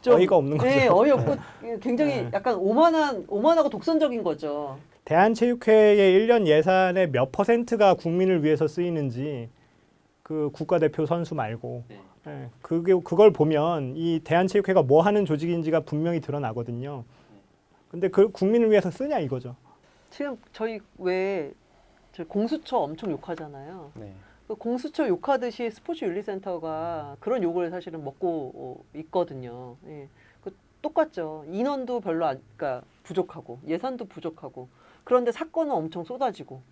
[SPEAKER 3] 어이가 없는 거죠.
[SPEAKER 2] 네, 어이없고 굉장히 약간 오만하고 독선적인 거죠.
[SPEAKER 3] 대한체육회의 1년 예산의 몇 %가 국민을 위해서 쓰이는지 그 국가대표 선수 말고 예, 그걸 보면 이 대한체육회가 뭐 하는 조직인지가 분명히 드러나거든요. 근데 그 국민을 위해서 쓰냐 이거죠.
[SPEAKER 2] 지금 저희 왜 저 공수처 엄청 욕하잖아요.
[SPEAKER 1] 네.
[SPEAKER 2] 그 공수처 욕하듯이 스포츠윤리센터가 그런 욕을 사실은 먹고 있거든요. 예. 그 똑같죠. 인원도 별로 그러니까 부족하고 예산도 부족하고 그런데 사건은 엄청 쏟아지고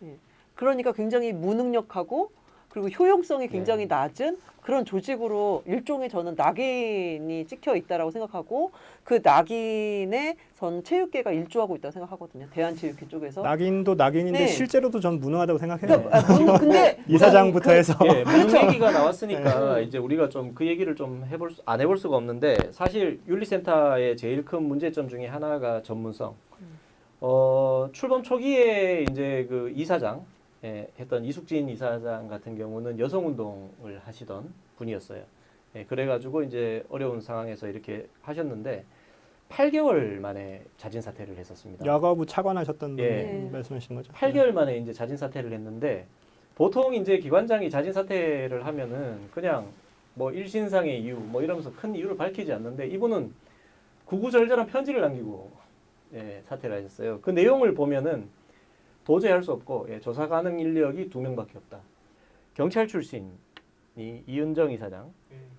[SPEAKER 2] 예. 그러니까 굉장히 무능력하고 그리고 효용성이 굉장히 낮은 그런 조직으로 일종의 저는 낙인이 찍혀 있다라고 생각하고 그 낙인에 전 체육계가 일조하고 있다고 생각하거든요. 대한체육회 쪽에서.
[SPEAKER 3] 낙인도 낙인인데
[SPEAKER 2] 네.
[SPEAKER 3] 실제로도 전 무능하다고 생각해요.
[SPEAKER 2] 그러니까, 근데
[SPEAKER 3] 이사장부터 해서
[SPEAKER 1] 예, 무슨 얘기가 나왔으니까 이제 우리가 좀 그 얘기를 좀 안 해볼 수가 없는데 사실 윤리센터의 제일 큰 문제점 중에 하나가 전문성. 출범 초기에 이제 그 이사장 했던 이숙진 이사장 같은 경우는 여성 운동을 하시던 분이었어요. 예, 그래가지고 이제 어려운 상황에서 이렇게 하셨는데 8개월 만에 자진 사퇴를 했었습니다.
[SPEAKER 3] 여가부 차관하셨던
[SPEAKER 1] 예.
[SPEAKER 3] 분 말씀하시는 거죠?
[SPEAKER 1] 8개월 만에 이제 자진 사퇴를 했는데 보통 이제 기관장이 자진 사퇴를 하면은 그냥 뭐 일신상의 이유 뭐 이러면서 큰 이유를 밝히지 않는데 이분은 구구절절한 편지를 남기고 사퇴를 하셨어요. 그 내용을 보면은 도저히 할 수 없고 조사 가능 인력이 2명밖에 없다. 경찰 출신이 이은정 이사장이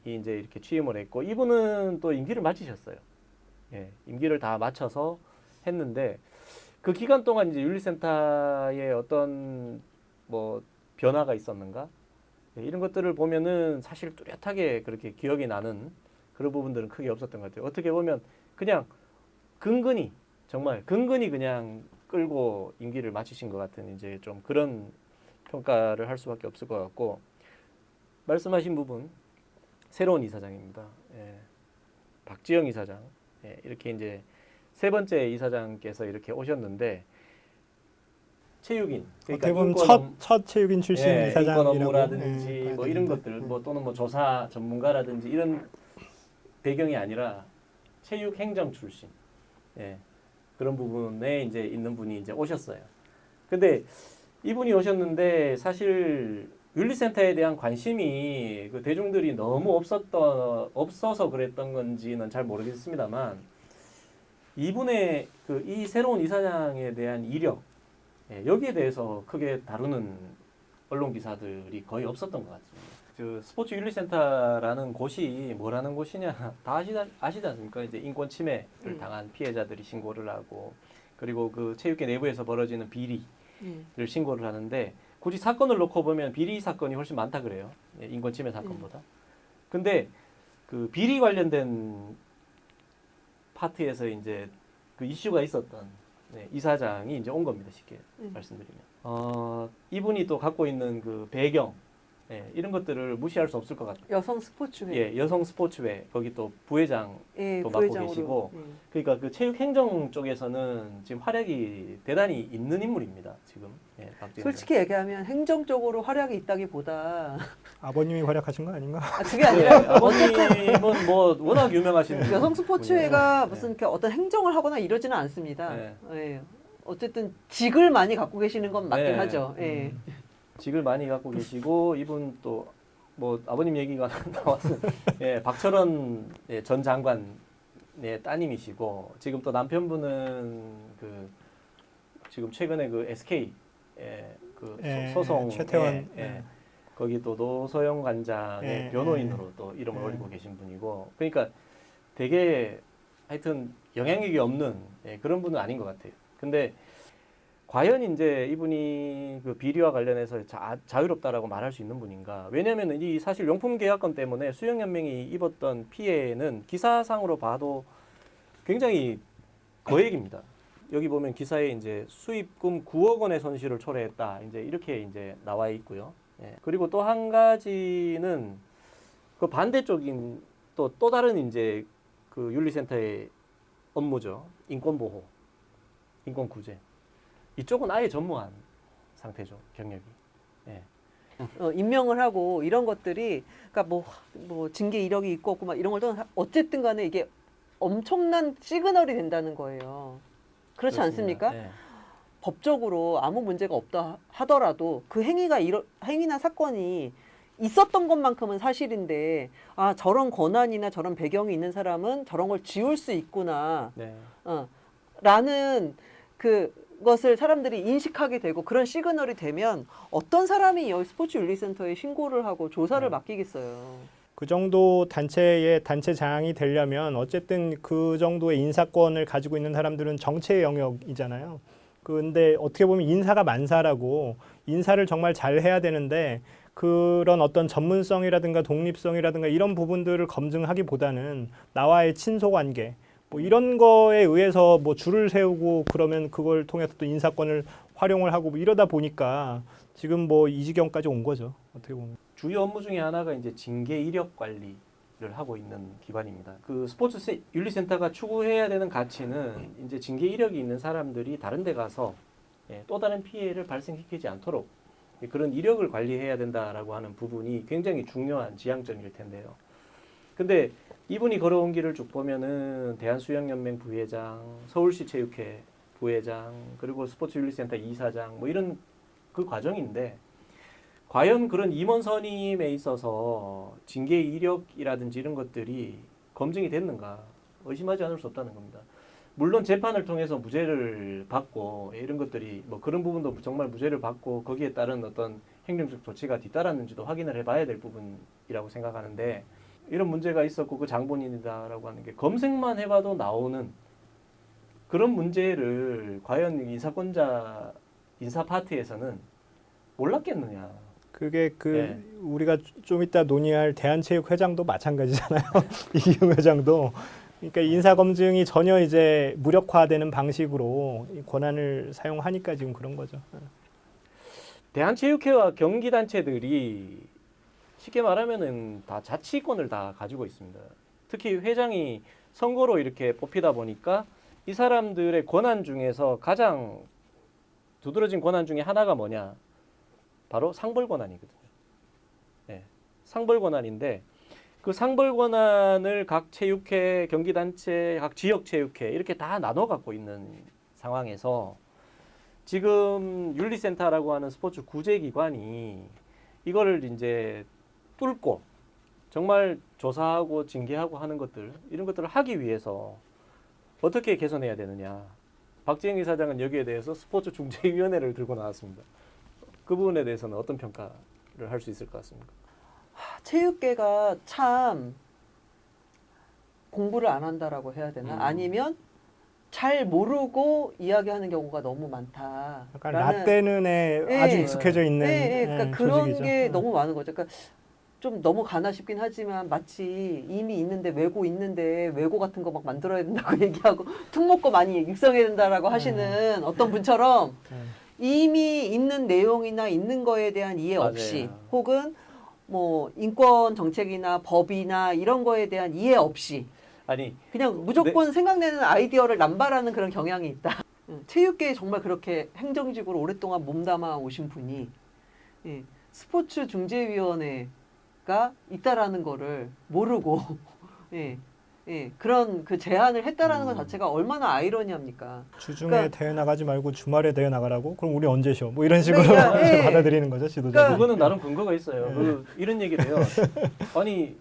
[SPEAKER 1] 이제 이렇게 취임을 했고 이분은 또 임기를 마치셨어요. 임기를 다 마쳐서 했는데 그 기간 동안 이제 윤리센터에 어떤 뭐 변화가 있었는가 이런 것들을 보면은 사실 뚜렷하게 그렇게 기억이 나는 그런 부분들은 크게 없었던 것 같아요. 어떻게 보면 그냥 정말 근근히 그냥 끌고 임기를 마치신 것 같은 이제 좀 그런 평가를 할 수밖에 없을 것 같고 말씀하신 부분 새로운 이사장입니다. 박지영 이사장 이렇게 이제 세 번째 이사장께서 이렇게 오셨는데 체육인 그러니까
[SPEAKER 3] 어떻게 보면 첫 체육인 출신
[SPEAKER 1] 인권
[SPEAKER 3] 이사장이라고
[SPEAKER 1] 업무라든지 뭐 이런 것들 뭐 또는 뭐 조사 전문가라든지 이런 배경이 아니라 체육 행정 출신 그런 부분에 이제 있는 분이 이제 오셨어요. 근데 이분이 오셨는데 사실 윤리센터에 대한 관심이 그 대중들이 너무 없어서 그랬던 건지는 잘 모르겠습니다만 이분의 그 이 새로운 이사장에 대한 이력 여기에 대해서 크게 다루는 언론 기사들이 거의 없었던 것 같습니다. 그 스포츠 윤리센터라는 곳이 뭐라는 곳이냐 다 아시지 않습니까? 이제 인권 침해를 당한 피해자들이 신고를 하고 그리고 그 체육회 내부에서 벌어지는 비리를 신고를 하는데 굳이 사건을 놓고 보면 비리 사건이 훨씬 많다 그래요. 인권 침해 사건보다. 근데 그 비리 관련된 파트에서 이제 그 이슈가 있었던 이사장이 이제 온 겁니다. 쉽게 말씀드리면. 이분이 또 갖고 있는 그 배경 이런 것들을 무시할 수 없을 것 같아요.
[SPEAKER 2] 여성 스포츠회.
[SPEAKER 1] 예, 여성 스포츠회 거기 또 부회장 또 맡고
[SPEAKER 2] 부회장으로.
[SPEAKER 1] 계시고 그러니까 그 체육행정 쪽에서는 지금 활약이 대단히 있는 인물입니다. 지금 박지현
[SPEAKER 2] 솔직히 얘기하면 행정적으로 활약이 있다기보다
[SPEAKER 3] 아버님이 활약하신 거 아닌가?
[SPEAKER 2] 그게 아니라
[SPEAKER 1] 아버님은 뭐 워낙 유명하신
[SPEAKER 2] 여성 스포츠회가
[SPEAKER 1] 분이라서.
[SPEAKER 2] 무슨 이렇게 어떤 행정을 하거나 이러지는 않습니다.
[SPEAKER 1] 네.
[SPEAKER 2] 예. 어쨌든 직을 많이 갖고 계시는 건 맞긴
[SPEAKER 1] 네.
[SPEAKER 2] 하죠. 예.
[SPEAKER 1] 직을 많이 갖고 계시고 이분 또 뭐 아버님 얘기가 나와서 박철원 전 장관의 따님이시고 지금 또 남편분은 그 지금 최근에 그 SK 그 소송
[SPEAKER 3] 최태원
[SPEAKER 1] 거기 또 노소영 관장의
[SPEAKER 3] 예,
[SPEAKER 1] 변호인으로 또 이름을
[SPEAKER 3] 예.
[SPEAKER 1] 올리고 계신 분이고 그러니까 되게 하여튼 영향력이 없는 그런 분은 아닌 것 같아요. 근데 과연 이제 이분이 그 비리와 관련해서 자유롭다라고 말할 수 있는 분인가? 왜냐하면 이 사실 용품 계약권 때문에 수영연맹이 입었던 피해는 기사상으로 봐도 굉장히 거액입니다. 여기 보면 기사에 이제 수입금 9억 원의 손실을 초래했다. 이제 이렇게 이제 나와 있고요. 그리고 또 한 가지는 그 반대쪽인 또 다른 이제 그 윤리센터의 업무죠. 인권 보호, 인권 구제. 이쪽은 아예 전무한 상태죠, 경력이.
[SPEAKER 2] 임명을 하고 이런 것들이 그러니까 뭐 징계 이력이 있고 없고 막 이런 걸 떠나 어쨌든 간에 이게 엄청난 시그널이 된다는 거예요. 그렇지
[SPEAKER 1] 그렇습니다.
[SPEAKER 2] 않습니까? 법적으로 아무 문제가 없다 하더라도 그 행위나 사건이 있었던 것만큼은 사실인데 아 저런 권한이나 저런 배경이 있는 사람은 저런 걸 지울 수 있구나 라는 그것을 사람들이 인식하게 되고 그런 시그널이 되면 어떤 사람이 여기 스포츠 윤리센터에 신고를 하고 조사를 맡기겠어요.
[SPEAKER 3] 그 정도 단체의 단체장이 되려면 어쨌든 그 정도의 인사권을 가지고 있는 사람들은 정치의 영역이잖아요. 근데 어떻게 보면 인사가 만사라고 인사를 정말 잘 해야 되는데 그런 어떤 전문성이라든가 독립성이라든가 이런 부분들을 검증하기보다는 나와의 친소관계 뭐 이런 거에 의해서 뭐 줄을 세우고 그러면 그걸 통해서 또 인사권을 활용을 하고 뭐 이러다 보니까 지금 뭐 이 지경까지 온 거죠. 어떻게 보면.
[SPEAKER 1] 주요 업무 중에 하나가 이제 징계 이력 관리를 하고 있는 기관입니다. 그 스포츠 윤리센터가 추구해야 되는 가치는 이제 징계 이력이 있는 사람들이 다른 데 가서 또 다른 피해를 발생시키지 않도록 그런 이력을 관리해야 된다라고 하는 부분이 굉장히 중요한 지향점일 텐데요. 근데 이분이 걸어온 길을 쭉 보면은 대한수영연맹 부회장, 서울시 체육회 부회장, 그리고 스포츠윤리센터 이사장 뭐 이런 그 과정인데 과연 그런 임원 선임에 있어서 징계 이력이라든지 이런 것들이 검증이 됐는가 의심하지 않을 수 없다는 겁니다. 물론 재판을 통해서 무죄를 받고 이런 것들이 뭐 그런 부분도 정말 무죄를 받고 거기에 따른 어떤 행정적 조치가 뒤따랐는지도 확인을 해봐야 될 부분이라고 생각하는데 이런 문제가 있었고 그 장본인이다라고 하는 게 검색만 해봐도 나오는 그런 문제를 과연 인사권자 인사 파트에서는 몰랐겠느냐.
[SPEAKER 3] 그게 우리가 좀 이따 논의할 대한체육회장도 마찬가지잖아요. 이기용 회장도. 그러니까 인사 검증이 전혀 이제 무력화되는 방식으로 이 권한을 사용하니까 지금 그런 거죠.
[SPEAKER 1] 대한체육회와 경기단체들이 쉽게 말하면은 다 자치권을 다 가지고 있습니다. 특히 회장이 선거로 이렇게 뽑히다 보니까 이 사람들의 권한 중에서 가장 두드러진 권한 중에 하나가 뭐냐? 바로 상벌 권한이거든요. 상벌 권한인데 그 상벌 권한을 각 체육회, 경기단체, 각 지역체육회 이렇게 다 나눠 갖고 있는 상황에서 지금 윤리센터라고 하는 스포츠 구제기관이 이거를 이제 뚫고 정말 조사하고 징계하고 하는 것들 이런 것들을 하기 위해서 어떻게 개선해야 되느냐. 박재영 이사장은 여기에 대해서 스포츠 중재위원회를 들고 나왔습니다. 그 부분에 대해서는 어떤 평가를 할 수 있을 것 같습니까?
[SPEAKER 2] 체육계가 참 공부를 안 한다라고 해야 되나? 아니면 잘 모르고 이야기하는 경우가 너무 많다.
[SPEAKER 3] 약간 라떼는에
[SPEAKER 2] 예.
[SPEAKER 3] 아주 익숙해져 있는
[SPEAKER 2] 그러니까 그런
[SPEAKER 3] 조직이죠.
[SPEAKER 2] 게 너무 많은 거죠. 그러니까 좀 너무 가나 싶긴 하지만 마치 이미 있는데 외고 있는데 외고 같은 거 막 만들어야 된다고 얘기하고 특목고 많이 육성해야 된다라고 하시는 어떤 분처럼 이미 있는 내용이나 있는 거에 대한 이해 없이
[SPEAKER 1] 맞아요.
[SPEAKER 2] 혹은 뭐 인권 정책이나 법이나 이런 거에 대한 이해 없이
[SPEAKER 1] 아니
[SPEAKER 2] 그냥 무조건 생각내는 아이디어를 남발하는 그런 경향이 있다. 체육계에 정말 그렇게 행정직으로 오랫동안 몸담아 오신 분이 예, 스포츠 중재위원회가 있다라는 거를 모르고 예, 그런 그 제안을 했다라는 것 자체가 얼마나 아이러니합니까?
[SPEAKER 3] 주중에
[SPEAKER 2] 그러니까-
[SPEAKER 3] 대회 나가지 말고 주말에 대회 나가라고? 그럼 우리 언제 쉬어? 뭐 이런 식으로
[SPEAKER 2] 그러니까, 예.
[SPEAKER 3] 받아들이는 거죠, 지도자들이.
[SPEAKER 2] 그러니까-
[SPEAKER 1] 그거는 나름 근거가 있어요.
[SPEAKER 3] 네.
[SPEAKER 1] 이런 얘기를 해요. 아니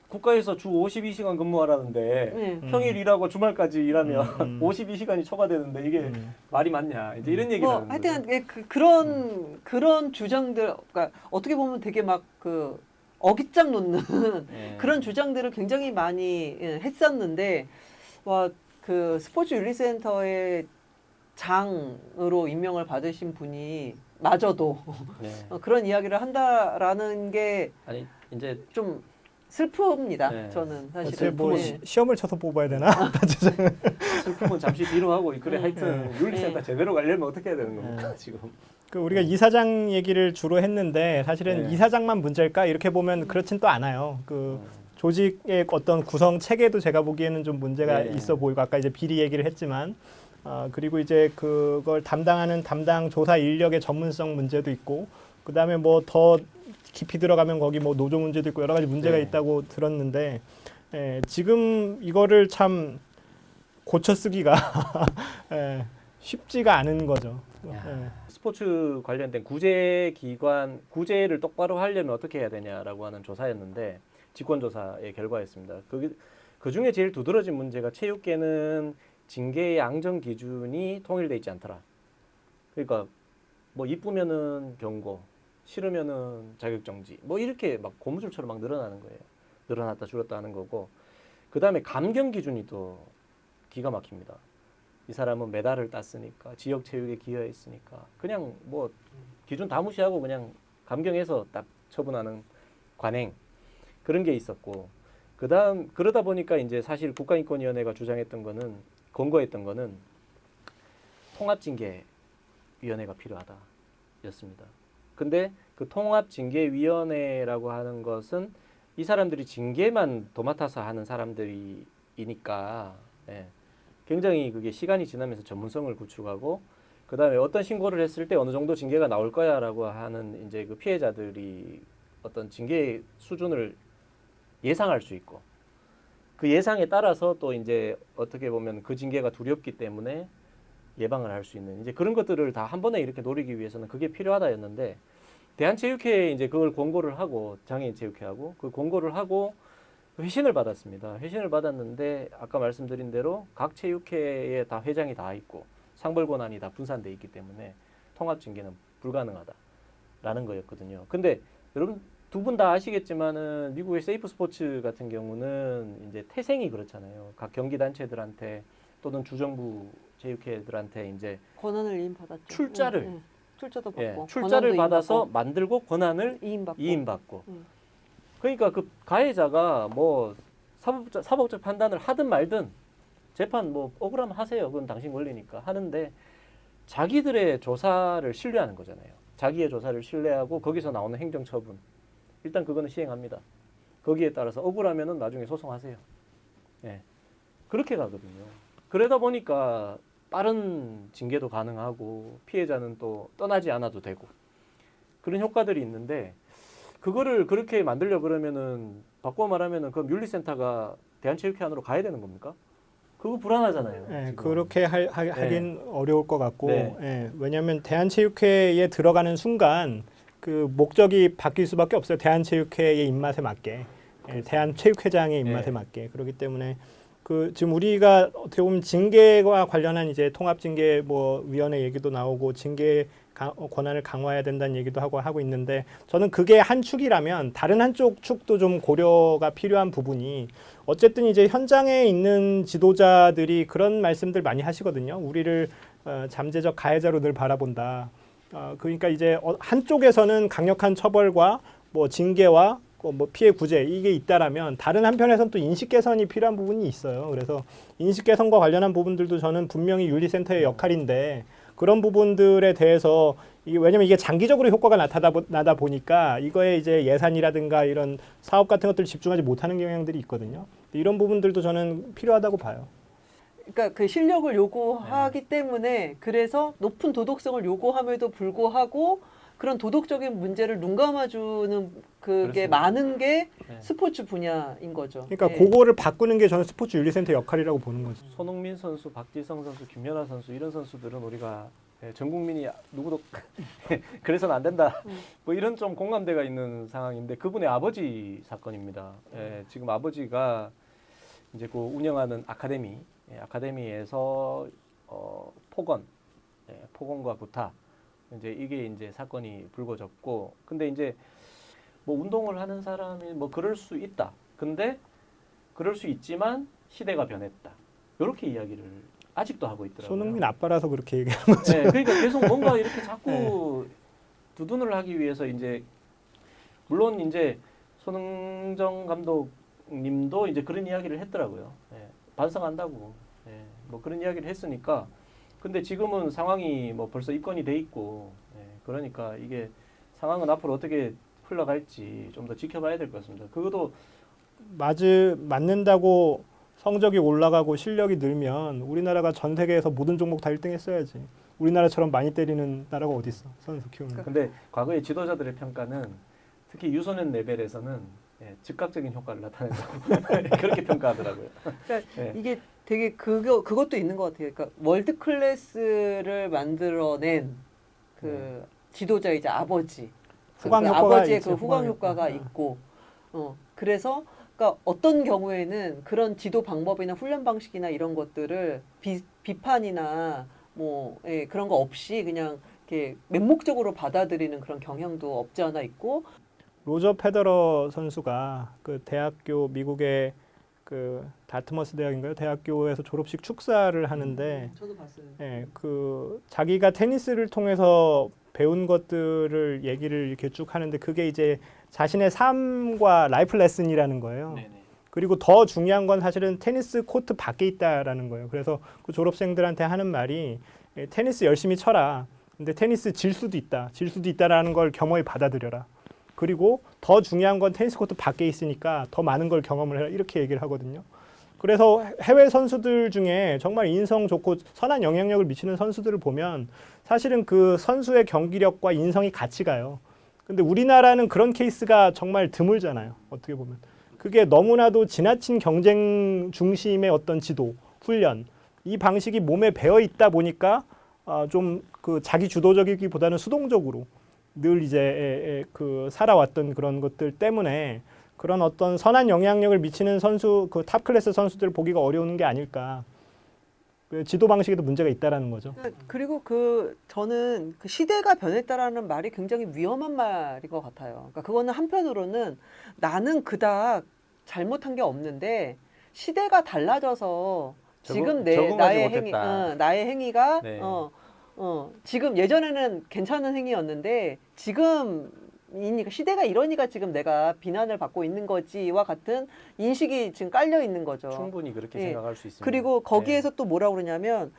[SPEAKER 1] 국가에서 주 52시간 근무하라는데
[SPEAKER 2] 예.
[SPEAKER 1] 평일 일하고 주말까지 일하면
[SPEAKER 3] 52시간이
[SPEAKER 1] 52시간이 초과되는데 이게 말이 맞냐 이제 이런 얘기를
[SPEAKER 2] 뭐
[SPEAKER 1] 하는
[SPEAKER 2] 하여튼
[SPEAKER 1] 거죠.
[SPEAKER 2] 그런 주장들 그러니까 어떻게 보면 되게 막 그 어깃장 놓는
[SPEAKER 1] 예.
[SPEAKER 2] 그런 주장들을 굉장히 많이 했었는데 와 그 스포츠 윤리센터의 장으로 임명을 받으신 분이 마저도
[SPEAKER 1] 네.
[SPEAKER 2] 그런 이야기를 한다라는 게
[SPEAKER 1] 아니 이제
[SPEAKER 2] 좀 슬픕니다.
[SPEAKER 1] 네.
[SPEAKER 2] 저는
[SPEAKER 3] 어째
[SPEAKER 2] 사실은.
[SPEAKER 3] 뭐
[SPEAKER 2] 예.
[SPEAKER 3] 시험을 쳐서 뽑아야 되나?
[SPEAKER 1] 슬픔은 잠시 뒤로 하고 그래 하여튼 윤리센터
[SPEAKER 2] 네.
[SPEAKER 1] 제대로 가려면 어떻게 해야 되는 겁니까 지금?
[SPEAKER 3] 그 우리가 이사장 얘기를 주로 했는데 사실은
[SPEAKER 1] 네.
[SPEAKER 3] 이사장만 문제일까 이렇게 보면 그렇진 또 않아요. 그 조직의 어떤 구성 체계도 제가 보기에는 좀 문제가
[SPEAKER 1] 네.
[SPEAKER 3] 있어 보이고 아까 이제 비리 얘기를 했지만 그리고 이제 그걸 담당하는 담당 조사 인력의 전문성 문제도 있고 그다음에 뭐 더 깊이 들어가면 거기 뭐 노조 문제도 있고 여러 가지 문제가
[SPEAKER 1] 네.
[SPEAKER 3] 있다고 들었는데 지금 이거를 참 고쳐 쓰기가 쉽지가 않은 거죠.
[SPEAKER 1] 야, 스포츠 관련된 구제기관 구제를 똑바로 하려면 어떻게 해야 되냐라고 하는 조사였는데 직권조사의 결과였습니다. 그 중에 제일 두드러진 문제가 체육계는 징계의 양정 기준이 통일돼 있지 않더라. 그러니까 뭐 이쁘면은 경고, 싫으면은 자격정지, 뭐 이렇게 막 고무줄처럼 막 늘어나는 거예요. 늘어났다 줄었다 하는 거고, 그 다음에 감경 기준이 또 기가 막힙니다. 이 사람은 메달을 땄으니까 지역 체육에 기여했으니까 그냥 뭐 기준 다 무시하고 그냥 감경해서 딱 처분하는 관행 그런 게 있었고 그다음 그러다 보니까 이제 사실 국가인권위원회가 주장했던 거는 권고했던 거는 통합징계위원회가 필요하다였습니다. 근데 그 통합징계위원회라고 하는 것은 이 사람들이 징계만 도맡아서 하는 사람들이니까 굉장히 그게 시간이 지나면서 전문성을 구축하고 그다음에 어떤 신고를 했을 때 어느 정도 징계가 나올 거야라고 하는 이제 그 피해자들이 어떤 징계 수준을 예상할 수 있고 그 예상에 따라서 또 이제 어떻게 보면 그 징계가 두렵기 때문에 예방을 할 수 있는 이제 그런 것들을 다 한 번에 이렇게 노리기 위해서는 그게 필요하다였는데 대한체육회에 이제 그걸 권고를 하고 장애인체육회하고 그 권고를 하고 회신을 받았습니다. 회신을 받았는데 아까 말씀드린 대로 각 체육회에 다 회장이 다 있고 상벌 권한이 다 분산돼 있기 때문에 통합 징계는 불가능하다라는 거였거든요. 근데 여러분 두 분 다 아시겠지만은 미국의 세이프 스포츠 같은 경우는 이제 태생이 그렇잖아요. 각 경기 단체들한테 또는 주정부 체육회들한테 이제
[SPEAKER 2] 권한을 이임받았죠.
[SPEAKER 1] 출자를
[SPEAKER 2] 출자도 받고
[SPEAKER 1] 출자를
[SPEAKER 2] 권한도
[SPEAKER 1] 받아서
[SPEAKER 2] 이임받고,
[SPEAKER 1] 만들고 권한을
[SPEAKER 2] 이임받고.
[SPEAKER 1] 이임받고
[SPEAKER 2] 음.
[SPEAKER 1] 그러니까 그 가해자가 뭐 사법적 판단을 하든 말든 재판 뭐 억울하면 하세요. 그건 당신 권리니까 하는데 자기들의 조사를 신뢰하는 거잖아요. 자기의 조사를 신뢰하고 거기서 나오는 행정처분 일단 그거는 시행합니다. 거기에 따라서 억울하면은 나중에 소송하세요. 예. 그렇게 가거든요. 그러다 보니까 빠른 징계도 가능하고 피해자는 또 떠나지 않아도 되고 그런 효과들이 있는데 그거를 그렇게 만들려 그러면은 바꿔 말하면은 그 윤리센터가 대한체육회 안으로 가야 되는 겁니까? 그거 불안하잖아요.
[SPEAKER 3] 예,
[SPEAKER 1] 지금.
[SPEAKER 3] 그렇게 하긴 어려울 것 같고,
[SPEAKER 1] 네.
[SPEAKER 3] 예, 왜냐하면 대한체육회에 들어가는 순간 그 목적이 바뀔 수밖에 없어요. 대한체육회의 입맛에 맞게, 대한체육회장의 입맛에
[SPEAKER 1] 네.
[SPEAKER 3] 맞게. 그렇기 때문에 그 지금 우리가 어떻게 보면 징계와 관련한 이제 통합징계 뭐 위원회 얘기도 나오고 징계 권한을 강화해야 된다는 얘기도 하고 있는데 저는 그게 한 축이라면 다른 한쪽 축도 좀 고려가 필요한 부분이 어쨌든 이제 현장에 있는 지도자들이 그런 말씀들 많이 하시거든요. 우리를 잠재적 가해자로 늘 바라본다. 그러니까 이제 한쪽에서는 강력한 처벌과 뭐 징계와 뭐 피해 구제 이게 있다라면 다른 한편에서는 또 인식 개선이 필요한 부분이 있어요. 그래서 인식 개선과 관련한 부분들도 저는 분명히 윤리센터의 역할인데 그런 부분들에 대해서 이게 왜냐면 이게 장기적으로 효과가 나다 보니까 이거에 이제 예산이라든가 이런 사업 같은 것들 집중하지 못하는 경향들이 있거든요. 이런 부분들도 저는 필요하다고 봐요.
[SPEAKER 2] 그러니까 그 실력을 요구하기 때문에 그래서 높은 도덕성을 요구함에도 불구하고 그런 도덕적인 문제를 눈 감아주는 그게
[SPEAKER 1] 그렇습니다.
[SPEAKER 2] 많은 게
[SPEAKER 1] 네.
[SPEAKER 2] 스포츠 분야인 거죠.
[SPEAKER 3] 그러니까
[SPEAKER 2] 예.
[SPEAKER 3] 그거를 바꾸는 게 저는 스포츠 윤리센터 역할이라고 보는 거죠.
[SPEAKER 1] 손흥민 선수, 박지성 선수, 김연아 선수 이런 선수들은 우리가 전 국민이 누구도 그래서는 안 된다. 뭐 이런 좀 공감대가 있는 상황인데 그분의 아버지 사건입니다. 지금 아버지가 이제 그 운영하는 아카데미에서 폭언과 구타 이제 이게 이제 사건이 불거졌고 근데 이제 뭐 운동을 하는 사람이 뭐 그럴 수 있다. 근데 그럴 수 있지만 시대가 변했다. 이렇게 이야기를 아직도 하고 있더라고요.
[SPEAKER 3] 손흥민 아빠라서 그렇게 얘기하는 거죠.
[SPEAKER 1] 네, 그러니까 계속 뭔가 이렇게 자꾸 두둔을 하기 위해서 이제 물론 이제 손흥정 감독님도 이제 그런 이야기를 했더라고요. 반성한다고. 뭐 그런 이야기를 했으니까. 근데 지금은 상황이 뭐 벌써 입건이 돼 있고, 그러니까 이게 상황은 앞으로 어떻게 흘러갈지 좀 더 지켜봐야 될 것 같습니다. 그것도
[SPEAKER 3] 맞는다고 성적이 올라가고 실력이 늘면 우리나라가 전 세계에서 모든 종목 다 1등 했어야지. 우리나라처럼 많이 때리는 나라가 어디 있어? 선수 키우는.
[SPEAKER 1] 근데 과거의 지도자들의 평가는 특히 유소년 레벨에서는 즉각적인 효과를 나타낸다고 그렇게 평가하더라고요.
[SPEAKER 2] 그러니까 이게 되게 그것도 있는 것 같아요. 그러니까 월드 클래스를 만들어낸 그 지도자이자 아버지.
[SPEAKER 3] 후광
[SPEAKER 2] 그
[SPEAKER 3] 효과가
[SPEAKER 2] 아버지의
[SPEAKER 3] 있지,
[SPEAKER 2] 그 후광
[SPEAKER 3] 후광
[SPEAKER 2] 효과가
[SPEAKER 3] 효과.
[SPEAKER 2] 있고, 그래서 그러니까 어떤 경우에는 그런 지도 방법이나 훈련 방식이나 이런 것들을 비판이나 뭐 그런 거 없이 그냥 이렇게 맹목적으로 받아들이는 그런 경향도 없지 않아 있고.
[SPEAKER 3] 로저 페더러 선수가 그 대학교 미국의 그 다트머스 대학인가요? 대학교에서 졸업식 축사를 하는데
[SPEAKER 2] 저도 봤어요.
[SPEAKER 3] 그 자기가 테니스를 통해서 배운 것들을 얘기를 이렇게 쭉 하는데 그게 이제 자신의 삶과 라이프 레슨이라는 거예요.
[SPEAKER 1] 네네.
[SPEAKER 3] 그리고 더 중요한 건 사실은 테니스 코트 밖에 있다라는 거예요. 그래서 그 졸업생들한테 하는 말이 테니스 열심히 쳐라. 근데 테니스 질 수도 있다. 질 수도 있다라는 걸 겸허히 받아들여라. 그리고 더 중요한 건 테니스 코트 밖에 있으니까 더 많은 걸 경험을 해라. 이렇게 얘기를 하거든요. 그래서 해외 선수들 중에 정말 인성 좋고 선한 영향력을 미치는 선수들을 보면 사실은 그 선수의 경기력과 인성이 같이 가요. 근데 우리나라는 그런 케이스가 정말 드물잖아요. 어떻게 보면. 그게 너무나도 지나친 경쟁 중심의 어떤 지도, 훈련, 이 방식이 몸에 배어 있다 보니까 좀 그 자기 주도적이기보다는 수동적으로 늘 이제 그 살아왔던 그런 것들 때문에 그런 어떤 선한 영향력을 미치는 선수, 그 탑 클래스 선수들을 보기가 어려운 게 아닐까. 그 지도 방식에도 문제가 있다라는 거죠.
[SPEAKER 2] 그리고 저는 그 시대가 변했다라는 말이 굉장히 위험한 말인 것 같아요. 그러니까 그거는 한편으로는 나는 그닥 잘못한 게 없는데 시대가 달라져서 지금
[SPEAKER 1] 적응하지
[SPEAKER 2] 나의 행위가
[SPEAKER 1] 네.
[SPEAKER 2] 지금 예전에는 괜찮은 행위였는데 지금 시대가 이러니까 지금 내가 비난을 받고 있는 거지와 같은 인식이 지금 깔려 있는 거죠.
[SPEAKER 1] 충분히 그렇게
[SPEAKER 2] 예.
[SPEAKER 1] 생각할 수 있습니다.
[SPEAKER 2] 그리고 거기에서 또 뭐라고 그러냐면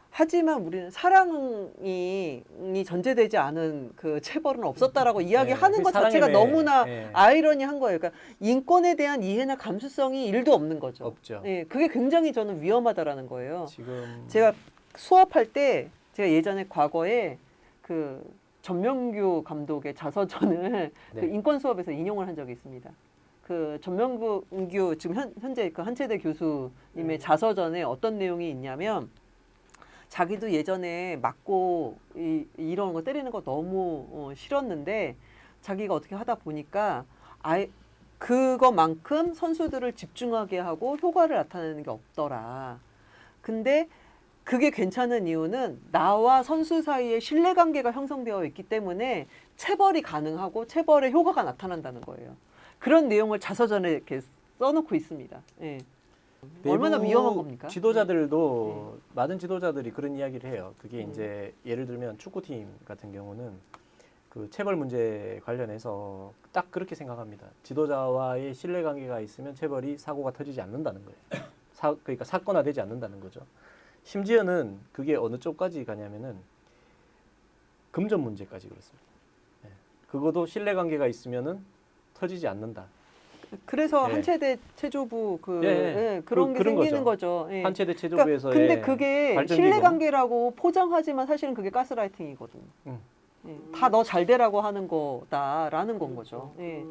[SPEAKER 2] 하지만 우리는 사랑이 전제되지 않은 그 체벌은 없었다라고 이야기하는 것 자체가 너무나 아이러니한 거예요. 그러니까 인권에 대한 이해나 감수성이 1도 없는 거죠.
[SPEAKER 1] 없죠.
[SPEAKER 2] 예, 그게 굉장히 저는 위험하다라는 거예요.
[SPEAKER 1] 지금
[SPEAKER 2] 제가 수업할 때 제가 예전에 과거에 그 전명규 감독의 자서전을
[SPEAKER 1] 네.
[SPEAKER 2] 그 인권 수업에서 인용을 한 적이 있습니다. 그 전명규 지금 현재 그 한체대 교수님의 자서전에 어떤 내용이 있냐면 자기도 예전에 맞고 이런 거 때리는 거 너무 싫었는데 자기가 어떻게 하다 보니까 아예 그거만큼 선수들을 집중하게 하고 효과를 나타내는 게 없더라. 근데 그게 괜찮은 이유는 나와 선수 사이에 신뢰관계가 형성되어 있기 때문에 체벌이 가능하고 체벌의 효과가 나타난다는 거예요. 그런 내용을 자서전에 이렇게 써놓고 있습니다. 예. 얼마나
[SPEAKER 1] 내부
[SPEAKER 2] 위험한 겁니까?
[SPEAKER 1] 지도자들도 많은 지도자들이 그런 이야기를 해요. 그게 이제 예를 들면 축구팀 같은 경우는 그 체벌 문제 관련해서 딱 그렇게 생각합니다. 지도자와의 신뢰관계가 있으면 체벌이 사고가 터지지 않는다는 거예요. 그러니까 사건화되지 않는다는 거죠. 심지어는 그게 어느 쪽까지 가냐면은 금전 문제까지 그렇습니다. 네. 그것도 신뢰관계가 있으면은 터지지 않는다.
[SPEAKER 2] 그래서
[SPEAKER 1] 예.
[SPEAKER 2] 한체대 체조부
[SPEAKER 1] 예.
[SPEAKER 2] 그런 게
[SPEAKER 1] 그런
[SPEAKER 2] 생기는
[SPEAKER 1] 거죠.
[SPEAKER 2] 거죠. 예.
[SPEAKER 1] 한체대 체조부에서의
[SPEAKER 2] 근데 그게
[SPEAKER 1] 발전기금.
[SPEAKER 2] 신뢰관계라고 포장하지만 사실은 그게 가스라이팅이거든요. 예. 다 너 잘 되라고 하는 거다라는 건 거죠. 예.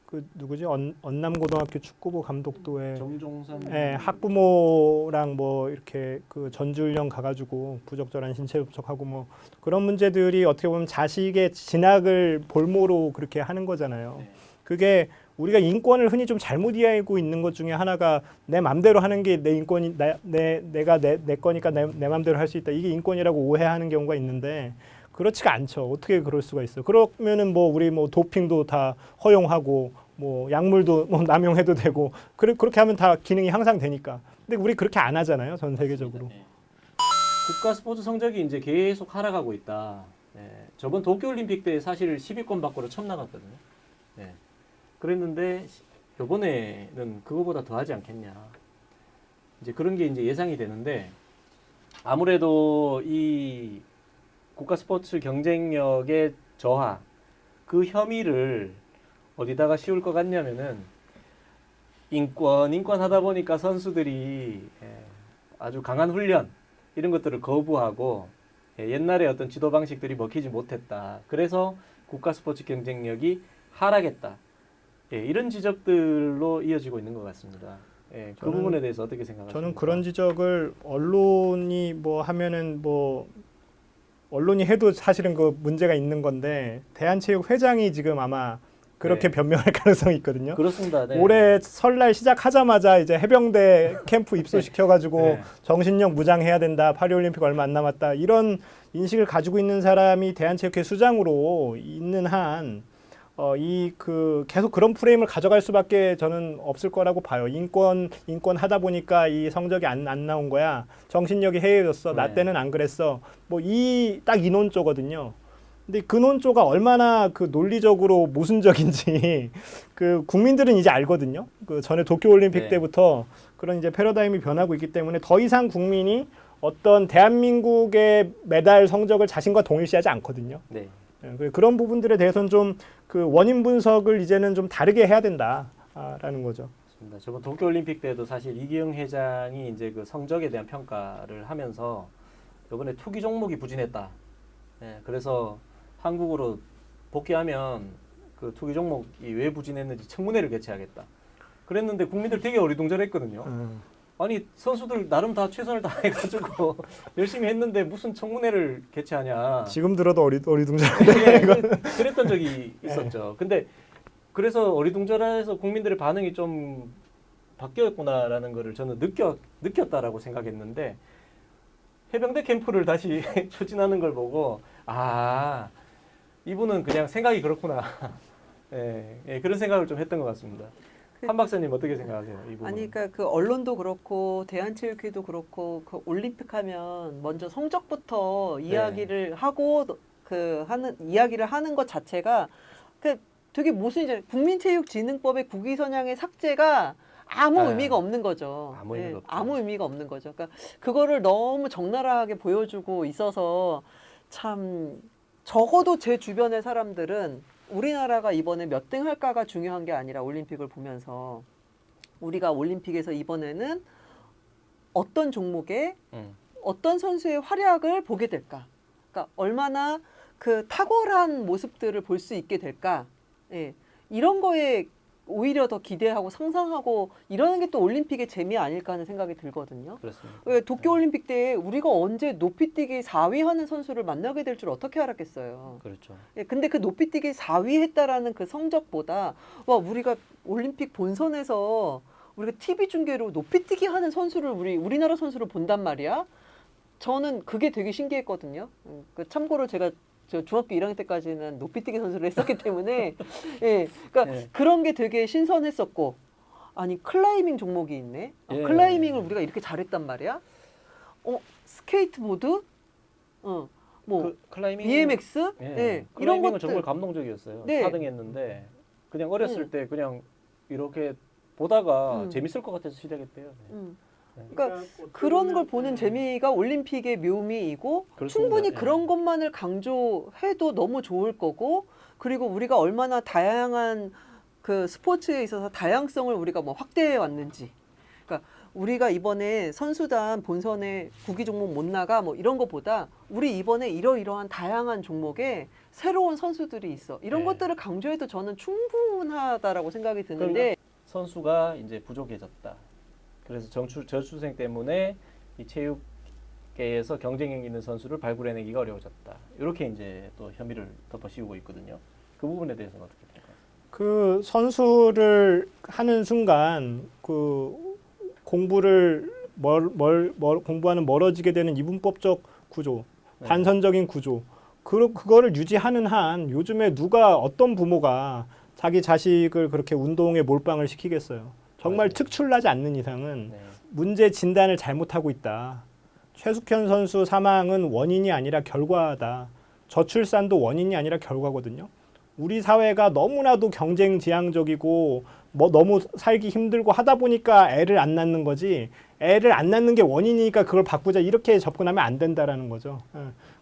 [SPEAKER 3] 그 누구지 언남고등학교 축구부 감독도에
[SPEAKER 1] 정종선
[SPEAKER 3] 학부모랑 뭐 이렇게 그 전주훈련 가가지고 부적절한 신체 접촉하고 뭐 그런 문제들이 어떻게 보면 자식의 진학을 볼모로 그렇게 하는 거잖아요.
[SPEAKER 1] 네.
[SPEAKER 3] 그게 우리가 인권을 흔히 좀 잘못 이해하고 있는 것 중에 하나가 내 맘대로 하는 게 내 인권이 내가 내 거니까 내 맘대로 할 수 있다. 이게 인권이라고 오해하는 경우가 있는데 그렇지가 않죠. 어떻게 그럴 수가 있어? 그러면은 뭐 우리 뭐 도핑도 다 허용하고 뭐 약물도 뭐 남용해도 되고 그렇게 하면 다 기능이 향상되니까. 근데 우리 그렇게 안 하잖아요. 전 세계적으로.
[SPEAKER 1] 네. 국가 스포츠 성적이 이제 계속 하락하고 있다. 네. 저번 도쿄올림픽 때 사실 10위권 밖으로 처음 나갔거든요. 네. 그랬는데 이번에는 그거보다 더 하지 않겠냐. 이제 그런 게 이제 예상이 되는데 아무래도 이 국가 스포츠 경쟁력의 저하, 그 혐의를 어디다가 씌울 것 같냐면은 인권 하다 보니까 선수들이 아주 강한 훈련 이런 것들을 거부하고 옛날에 어떤 지도 방식들이 먹히지 못했다. 그래서 국가 스포츠 경쟁력이 하락했다. 이런 지적들로 이어지고 있는 것 같습니다. 그 부분에 대해서 어떻게 생각하십니까?
[SPEAKER 3] 저는 그런 지적을 언론이 뭐 하면은 뭐 언론이 해도 사실은 그 문제가 있는 건데 대한체육회장이 지금 아마 그렇게
[SPEAKER 1] 네.
[SPEAKER 3] 변명할 가능성이 있거든요.
[SPEAKER 1] 그렇습니다. 네.
[SPEAKER 3] 올해 설날 시작하자마자 이제 해병대 캠프 입소시켜가지고
[SPEAKER 1] 네.
[SPEAKER 3] 정신력 무장해야 된다. 파리올림픽 얼마 안 남았다. 이런 인식을 가지고 있는 사람이 대한체육회 수장으로 있는 한 계속 그런 프레임을 가져갈 수밖에 저는 없을 거라고 봐요. 인권 하다 보니까 이 성적이 안 나온 거야. 정신력이 해이해졌어. 나
[SPEAKER 1] 네.
[SPEAKER 3] 때는 안 그랬어. 뭐 딱 이 논조거든요. 근데 그 논조가 얼마나 그 논리적으로 모순적인지 그 국민들은 이제 알거든요. 그 전에 도쿄올림픽
[SPEAKER 1] 네.
[SPEAKER 3] 때부터 그런 이제 패러다임이 변하고 있기 때문에 더 이상 국민이 어떤 대한민국의 메달 성적을 자신과 동일시하지 않거든요.
[SPEAKER 1] 네.
[SPEAKER 3] 그런 부분들에 대해서는 좀 그 원인 분석을 이제는 좀 다르게 해야 된다라는 거죠.
[SPEAKER 1] 맞습니다. 저번 도쿄올림픽 때도 사실 이기영 회장이 이제 그 성적에 대한 평가를 하면서 이번에 투기 종목이 부진했다. 그래서 한국으로 복귀하면 그 투기 종목이 왜 부진했는지 청문회를 개최하겠다. 그랬는데 국민들 되게 어리둥절했거든요. 아니 선수들 나름 다 최선을 다해가지고 열심히 했는데 무슨 청문회를 개최하냐.
[SPEAKER 3] 지금 들어도 어리둥절한데.
[SPEAKER 1] 그랬던 적이 있었죠. 근데 그래서 어리둥절해서 국민들의 반응이 좀 바뀌었구나라는 거를 저는 느꼈다라고 생각했는데 해병대 캠프를 다시 추진하는 걸 보고 이분은 그냥 생각이 그렇구나. 그런 생각을 좀 했던 것 같습니다. 한 박사님 어떻게 생각하세요? 이 부분?
[SPEAKER 2] 아니, 그러니까 그 언론도 그렇고 대한체육회도 그렇고 그 올림픽 하면 먼저 성적부터 이야기를 하고 이야기를 하는 것 자체가 그 되게 모순이잖아요. 국민체육진흥법의 국위선양의 삭제가 아무 의미가 없는 거죠.
[SPEAKER 1] 아무 의미가 없죠.
[SPEAKER 2] 아무 의미가 없는 거죠. 그러니까 그거를 너무 적나라하게 보여주고 있어서 참 적어도 제 주변의 사람들은 우리나라가 이번에 몇 등 할까가 중요한 게 아니라 올림픽을 보면서 우리가 올림픽에서 이번에는 어떤 종목에 어떤 선수의 활약을 보게 될까? 그러니까 얼마나 그 탁월한 모습들을 볼 수 있게 될까? 이런 거에 오히려 더 기대하고 상상하고 이러는 게 또 올림픽의 재미 아닐까 하는 생각이 들거든요.
[SPEAKER 1] 그렇습니다.
[SPEAKER 2] 왜 도쿄올림픽 때 우리가 언제 높이뛰기 4위 하는 선수를 만나게 될 줄 어떻게 알았겠어요.
[SPEAKER 1] 그렇죠.
[SPEAKER 2] 예, 근데 그 높이뛰기 4위 했다라는 그 성적보다 와 우리가 올림픽 본선에서 우리가 TV 중계로 높이뛰기 하는 선수를 우리나라 선수를 본단 말이야. 저는 그게 되게 신기했거든요. 그 참고로 제가 저 중학교 1학년 때까지는 높이뛰기 선수를 했었기 때문에 예, 그러니까
[SPEAKER 1] 네.
[SPEAKER 2] 그런 게 되게 신선했었고 아니 클라이밍 종목이 있네.
[SPEAKER 1] 예.
[SPEAKER 2] 클라이밍을 우리가 이렇게 잘했단 말이야. 스케이트보드, 뭐
[SPEAKER 1] 그 클라이밍
[SPEAKER 2] BMX,
[SPEAKER 1] 예.
[SPEAKER 2] 예, 이런
[SPEAKER 1] 클라이밍은
[SPEAKER 2] 것들
[SPEAKER 1] 정말 감동적이었어요.
[SPEAKER 2] 네.
[SPEAKER 1] 4등 했는데 그냥 어렸을
[SPEAKER 2] 음.
[SPEAKER 1] 때 그냥 이렇게 보다가
[SPEAKER 2] 음.
[SPEAKER 1] 재밌을 것 같아서 시작했대요. 네.
[SPEAKER 2] 그러니까 그런 걸 보는 재미가 올림픽의 묘미이고
[SPEAKER 1] 그렇습니다.
[SPEAKER 2] 충분히
[SPEAKER 1] 예.
[SPEAKER 2] 그런 것만을 강조해도 너무 좋을 거고 그리고 우리가 얼마나 다양한 그 스포츠에 있어서 다양성을 우리가 뭐 확대해 왔는지 그러니까 우리가 이번에 선수단 본선에 구기 종목 못 나가 뭐 이런 것보다 우리 이번에 이러이러한 다양한 종목에 새로운 선수들이 있어 이런
[SPEAKER 1] 네.
[SPEAKER 2] 것들을 강조해도 저는 충분하다라고 생각이 드는데
[SPEAKER 1] 선수가 이제 부족해졌다. 그래서 저출생 때문에 이 체육계에서 경쟁력 있는 선수를 발굴해내기가 어려워졌다. 이렇게 이제 또 혐의를 덮어씌우고 있거든요. 그 부분에 대해서는 어떻게 생각하세요?
[SPEAKER 3] 그 선수를 하는 순간 그 공부를 공부하는 멀어지게 되는 이분법적 구조,
[SPEAKER 1] 네.
[SPEAKER 3] 반선적인 구조. 그거를 유지하는 한 요즘에 누가 어떤 부모가 자기 자식을 그렇게 운동에 몰빵을 시키겠어요. 정말
[SPEAKER 1] 맞아요.
[SPEAKER 3] 특출나지 않는 이상은
[SPEAKER 1] 네.
[SPEAKER 3] 문제 진단을 잘못하고 있다. 최숙현 선수 사망은 원인이 아니라 결과다. 저출산도 원인이 아니라 결과거든요. 우리 사회가 너무나도 경쟁 지향적이고 뭐 너무 살기 힘들고 하다 보니까 애를 안 낳는 거지. 애를 안 낳는 게 원인이니까 그걸 바꾸자 이렇게 접근하면 안 된다라는 거죠.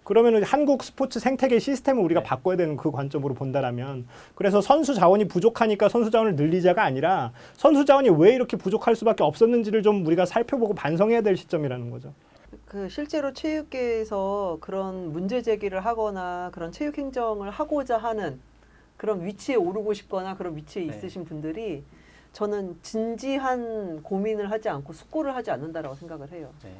[SPEAKER 3] 그러면은 한국 스포츠 생태계 시스템을 우리가
[SPEAKER 1] 네.
[SPEAKER 3] 바꿔야 되는 그 관점으로 본다라면 그래서 선수 자원이 부족하니까 선수 자원을 늘리자가 아니라 선수 자원이 왜 이렇게 부족할 수밖에 없었는지를 좀 우리가 살펴보고 반성해야 될 시점이라는 거죠.
[SPEAKER 2] 그 실제로 체육계에서 그런 문제 제기를 하거나 그런 체육 행정을 하고자 하는 그런 위치에 오르고 싶거나 그런 위치에
[SPEAKER 1] 네.
[SPEAKER 2] 있으신 분들이 저는 진지한 고민을 하지 않고 숙고를 하지 않는다라고 생각을 해요.
[SPEAKER 1] 네.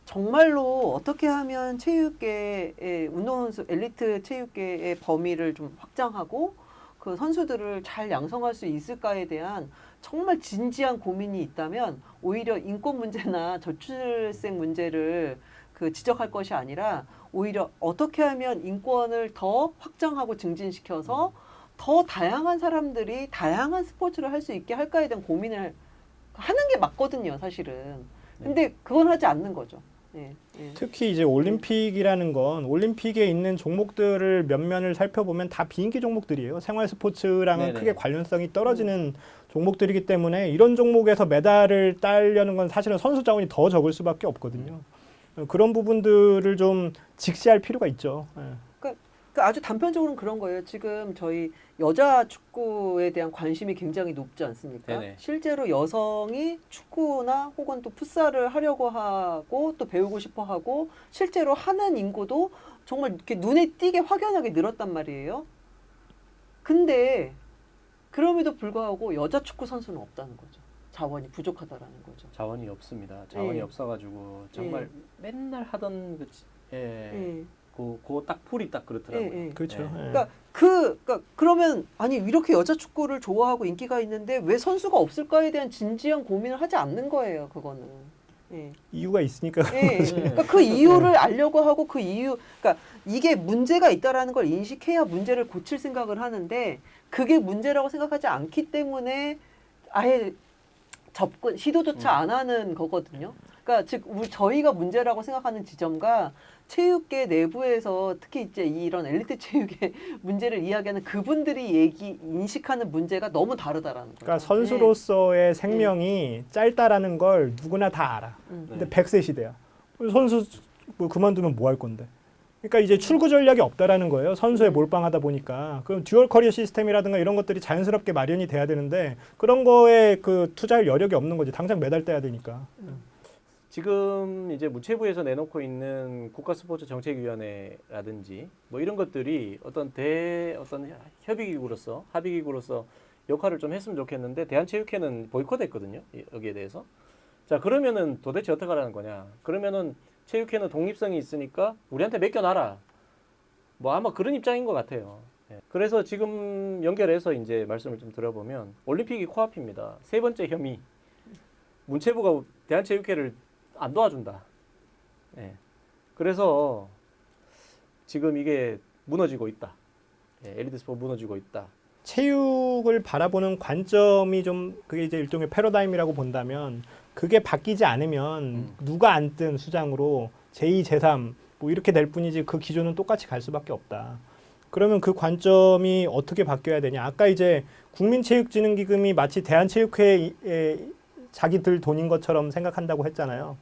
[SPEAKER 2] 정말로 어떻게 하면 체육계의 운동선수 엘리트 체육계의 범위를 좀 확장하고 그 선수들을 잘 양성할 수 있을까에 대한 정말 진지한 고민이 있다면 오히려 인권 문제나 저출생 문제를 그 지적할 것이 아니라 오히려 어떻게 하면 인권을 더 확장하고 증진시켜서 더 다양한 사람들이 다양한 스포츠를 할 수 있게 할까에 대한 고민을 하는 게 맞거든요, 사실은. 근데 그건 하지 않는 거죠. 예, 예.
[SPEAKER 3] 특히 이제 올림픽이라는 건 올림픽에 있는 종목들을 면면을 살펴보면 다 비인기 종목들이에요. 생활 스포츠랑은
[SPEAKER 1] 네네.
[SPEAKER 3] 크게 관련성이 떨어지는 종목들이기 때문에 이런 종목에서 메달을 따려는 건 사실은 선수 자원이 더 적을 수밖에 없거든요. 그런 부분들을 좀 직시할 필요가 있죠.
[SPEAKER 2] 그 아주 단편적으로는 그런 거예요. 지금 저희 여자 축구에 대한 관심이 굉장히 높지 않습니까?
[SPEAKER 1] 네네.
[SPEAKER 2] 실제로 여성이 축구나 혹은 또 풋살을 하려고 하고 또 배우고 싶어 하고 실제로 하는 인구도 정말 이렇게 눈에 띄게 확연하게 늘었단 말이에요. 근데 그럼에도 불구하고 여자 축구 선수는 없다는 거죠. 자원이 부족하다라는 거죠.
[SPEAKER 1] 자원이 없습니다. 자원이
[SPEAKER 2] 예.
[SPEAKER 1] 없어가지고 정말 맨날 하던
[SPEAKER 2] 예.
[SPEAKER 1] 그 딱 풀이 딱 그렇더라고요.
[SPEAKER 2] 예, 예.
[SPEAKER 3] 그렇죠.
[SPEAKER 1] 네.
[SPEAKER 3] 예.
[SPEAKER 2] 그러니까 그러면 아니 이렇게 여자 축구를 좋아하고 인기가 있는데 왜 선수가 없을까에 대한 진지한 고민을 하지 않는 거예요. 그거는. 예.
[SPEAKER 3] 이유가 있으니까.
[SPEAKER 2] 예. 그러니까 그 이유를 알려고 하고 그 이유, 그러니까 이게 문제가 있다라는 걸 인식해야 문제를 고칠 생각을 하는데 그게 문제라고 생각하지 않기 때문에 아예 시도조차 안 하는 거거든요. 그러니까 즉 저희가 문제라고 생각하는 지점과 체육계 내부에서 특히 이제 이런 엘리트 체육의 문제를 이야기하는 그분들이 인식하는 문제가 너무 다르다라는 거죠.
[SPEAKER 3] 그러니까 선수로서의 생명이 짧다라는 걸 누구나 다 알아. 근데
[SPEAKER 1] 네.
[SPEAKER 3] 100세 시대야. 선수 뭐 그만두면 뭐 할 건데. 그러니까 이제 출구 전략이 없다라는 거예요. 선수에 몰빵하다 보니까. 그럼 듀얼 커리어 시스템이라든가 이런 것들이 자연스럽게 마련이 돼야 되는데 그런 거에 그 투자할 여력이 없는 거지. 당장 메달 따야 되니까.
[SPEAKER 1] 지금 이제 문체부에서 내놓고 있는 국가스포츠정책위원회라든지 뭐 이런 것들이 어떤 협의기구로서 역할을 좀 했으면 좋겠는데 대한체육회는 보이콧했거든요. 여기에 대해서. 자, 그러면은 도대체 어떻게 하라는 거냐? 그러면은 체육회는 독립성이 있으니까 우리한테 맡겨놔라. 뭐 아마 그런 입장인 것 같아요. 예. 그래서 지금 연결해서 이제 말씀을 좀 드려보면 올림픽이 코앞입니다. 세 번째 혐의. 문체부가 대한체육회를 안 도와준다. 예. 그래서 지금 이게 무너지고 있다. 예, 엘리트 스포츠 무너지고 있다.
[SPEAKER 3] 체육을 바라보는 관점이 좀 그게 이제 일종의 패러다임이라고 본다면 그게 바뀌지 않으면 누가 앉든 수장으로 제2, 제3 뭐 이렇게 될 뿐이지 그 기준은 똑같이 갈 수밖에 없다. 그러면 그 관점이 어떻게 바뀌어야 되냐? 아까 이제 국민체육진흥기금이 마치 대한체육회의 자기들 돈인 것처럼 생각한다고 했잖아요.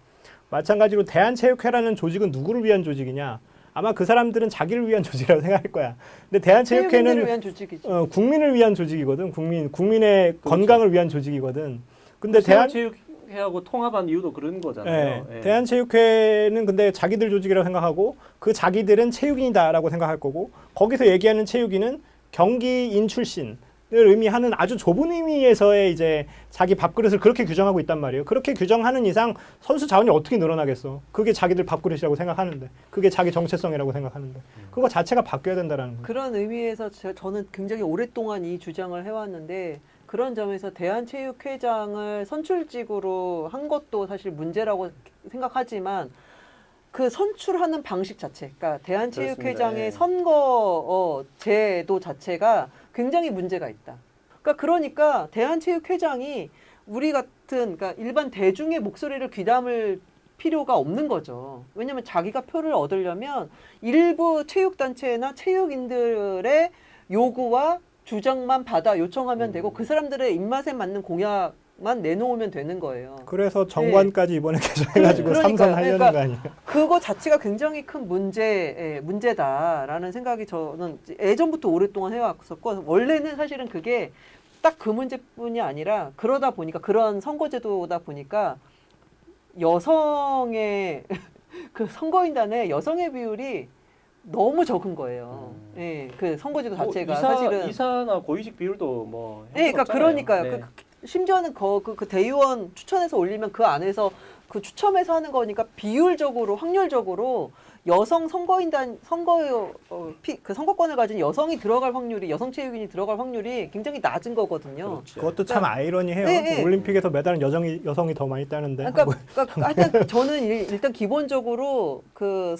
[SPEAKER 3] 마찬가지로 대한체육회라는 조직은 누구를 위한 조직이냐? 아마 그 사람들은 자기를 위한 조직이라고 생각할 거야. 근데
[SPEAKER 2] 체육인들을
[SPEAKER 3] 대한체육회는
[SPEAKER 2] 위한 조직이죠.
[SPEAKER 3] 국민을 위한 조직이거든. 국민의
[SPEAKER 1] 그렇죠.
[SPEAKER 3] 건강을 위한 조직이거든. 근데
[SPEAKER 1] 대한체육회하고 통합한 이유도 그런 거잖아요. 예.
[SPEAKER 3] 대한체육회는 근데 자기들 조직이라고 생각하고 그 자기들은 체육인이다라고 생각할 거고 거기서 얘기하는 체육인은 경기인 출신을 의미하는 아주 좁은 의미에서의 이제 자기 밥그릇을 그렇게 규정하고 있단 말이에요. 그렇게 규정하는 이상 선수 자원이 어떻게 늘어나겠어? 그게 자기들 밥그릇이라고 생각하는데 그게 자기 정체성이라고 생각하는데 그거 자체가 바뀌어야 된다라는 거예요.
[SPEAKER 2] 그런 의미에서 저는 굉장히 오랫동안 이 주장을 해왔는데 그런 점에서 대한체육회장을 선출직으로 한 것도 사실 문제라고 생각하지만 그 선출하는 방식 자체, 그러니까 대한체육회장의
[SPEAKER 1] 그렇습니다.
[SPEAKER 2] 선거 제도 자체가 굉장히 문제가 있다. 그러니까 대한체육회장이 우리 같은 그러니까 일반 대중의 목소리를 귀담을 필요가 없는 거죠. 왜냐하면 자기가 표를 얻으려면 일부 체육단체나 체육인들의 요구와 주장만 받아 요청하면 되고 그 사람들의 입맛에 맞는 공약만 내놓으면 되는 거예요.
[SPEAKER 3] 그래서 정관까지 이번에 개정해가지고
[SPEAKER 2] 그러니까요.
[SPEAKER 3] 삼선하려는
[SPEAKER 2] 그러니까
[SPEAKER 3] 거 아니에요?
[SPEAKER 2] 그거 자체가 굉장히 큰 문제다라는 생각이 저는 예전부터 오랫동안 해왔었고 원래는 사실은 그게 딱 그 문제뿐이 아니라 그러다 보니까 그런 선거제도다 보니까 여성의 그 선거인단에 여성의 비율이 너무 적은 거예요. 예, 그 선거제도 자체가 사실은
[SPEAKER 1] 이사나 고위직 비율도 뭐
[SPEAKER 2] 네, 그러니까
[SPEAKER 1] 형편없잖아요.
[SPEAKER 2] 그러니까요.
[SPEAKER 1] 네.
[SPEAKER 2] 심지어는 그 대의원 추천해서 올리면 그 안에서 그 추첨해서 하는 거니까 비율적으로 확률적으로 여성 선거인단 그 선거권을 가진 여성이 들어갈 확률이 여성 체육인이 들어갈 확률이 굉장히 낮은 거거든요.
[SPEAKER 1] 그렇죠.
[SPEAKER 3] 그것도 참 아이러니해요.
[SPEAKER 2] 네, 네.
[SPEAKER 3] 올림픽에서 메달은 여성이 더 많이 따는데.
[SPEAKER 2] 그러니까 하여튼 저는 일단 기본적으로 그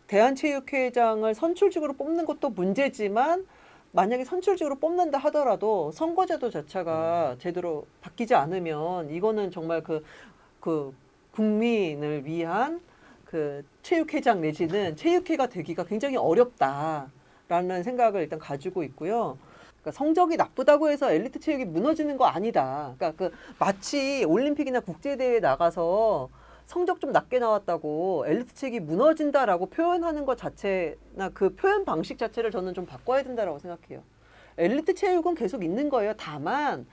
[SPEAKER 2] 대한체육회장을 선출직으로 뽑는 것도 문제지만 만약에 선출직으로 뽑는다 하더라도 선거제도 자체가 제대로 바뀌지 않으면 이거는 정말 그 국민을 위한 그 체육회장 내지는 체육회가 되기가 굉장히 어렵다라는 생각을 일단 가지고 있고요. 그러니까 성적이 나쁘다고 해서 엘리트 체육이 무너지는 거 아니다. 그러니까 마치 올림픽이나 국제대회에 나가서 성적 좀 낮게 나왔다고 엘리트 체육이 무너진다라고 표현하는 것 자체나 그 표현 방식 자체를 저는 좀 바꿔야 된다라고 생각해요. 엘리트 체육은 계속 있는 거예요. 다만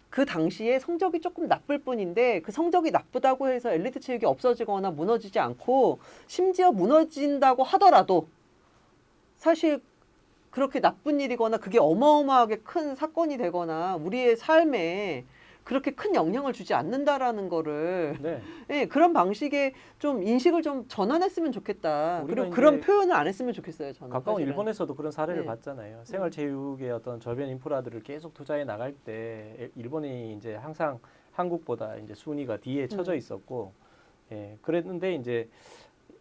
[SPEAKER 2] 그 당시에 성적이 조금 나쁠 뿐인데 그 성적이 나쁘다고 해서 엘리트 체육이 없어지거나 무너지지 않고 심지어 무너진다고 하더라도 사실 그렇게 나쁜 일이거나 그게 어마어마하게 큰 사건이 되거나 우리의 삶에 그렇게 큰 영향을 주지 않는다라는 거를
[SPEAKER 1] 네.
[SPEAKER 2] 예, 그런 방식의 좀 인식을 좀 전환했으면 좋겠다.
[SPEAKER 1] 우리가
[SPEAKER 2] 그리고 그런
[SPEAKER 1] 이제
[SPEAKER 2] 표현을 안 했으면 좋겠어요. 저는
[SPEAKER 1] 가까운
[SPEAKER 2] 사실은.
[SPEAKER 1] 일본에서도 그런 사례를
[SPEAKER 2] 네.
[SPEAKER 1] 봤잖아요. 생활체육의 어떤 저변 인프라들을 계속 투자해 나갈 때 일본이 이제 항상 한국보다 이제 순위가 뒤에 쳐져 있었고, 예, 그랬는데 이제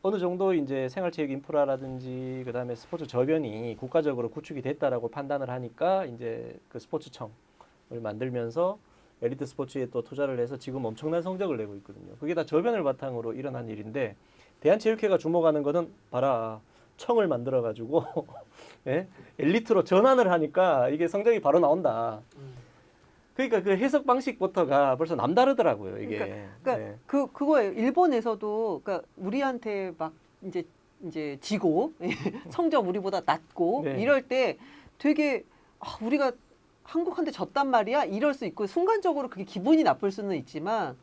[SPEAKER 1] 어느 정도 이제 생활체육 인프라라든지 그다음에 스포츠 저변이 국가적으로 구축이 됐다라고 판단을 하니까 이제 그 스포츠청을 만들면서 엘리트 스포츠에 또 투자를 해서 지금 엄청난 성적을 내고 있거든요. 그게 다 저변을 바탕으로 일어난 일인데 대한체육회가 주목하는 거는 봐라 청을 만들어 가지고 예? 엘리트로 전환을 하니까 이게 성적이 바로 나온다. 그러니까 그 해석 방식부터가 벌써 남다르더라고요 이게.
[SPEAKER 2] 그러니까
[SPEAKER 1] 네.
[SPEAKER 2] 그거예요. 일본에서도 그러니까 우리한테 막 이제 지고 성적 우리보다 낮고
[SPEAKER 1] 네.
[SPEAKER 2] 이럴 때 되게 우리가 한국한테 졌단 말이야 이럴 수 있고 순간적으로 그게 기분이 나쁠 수는 있지만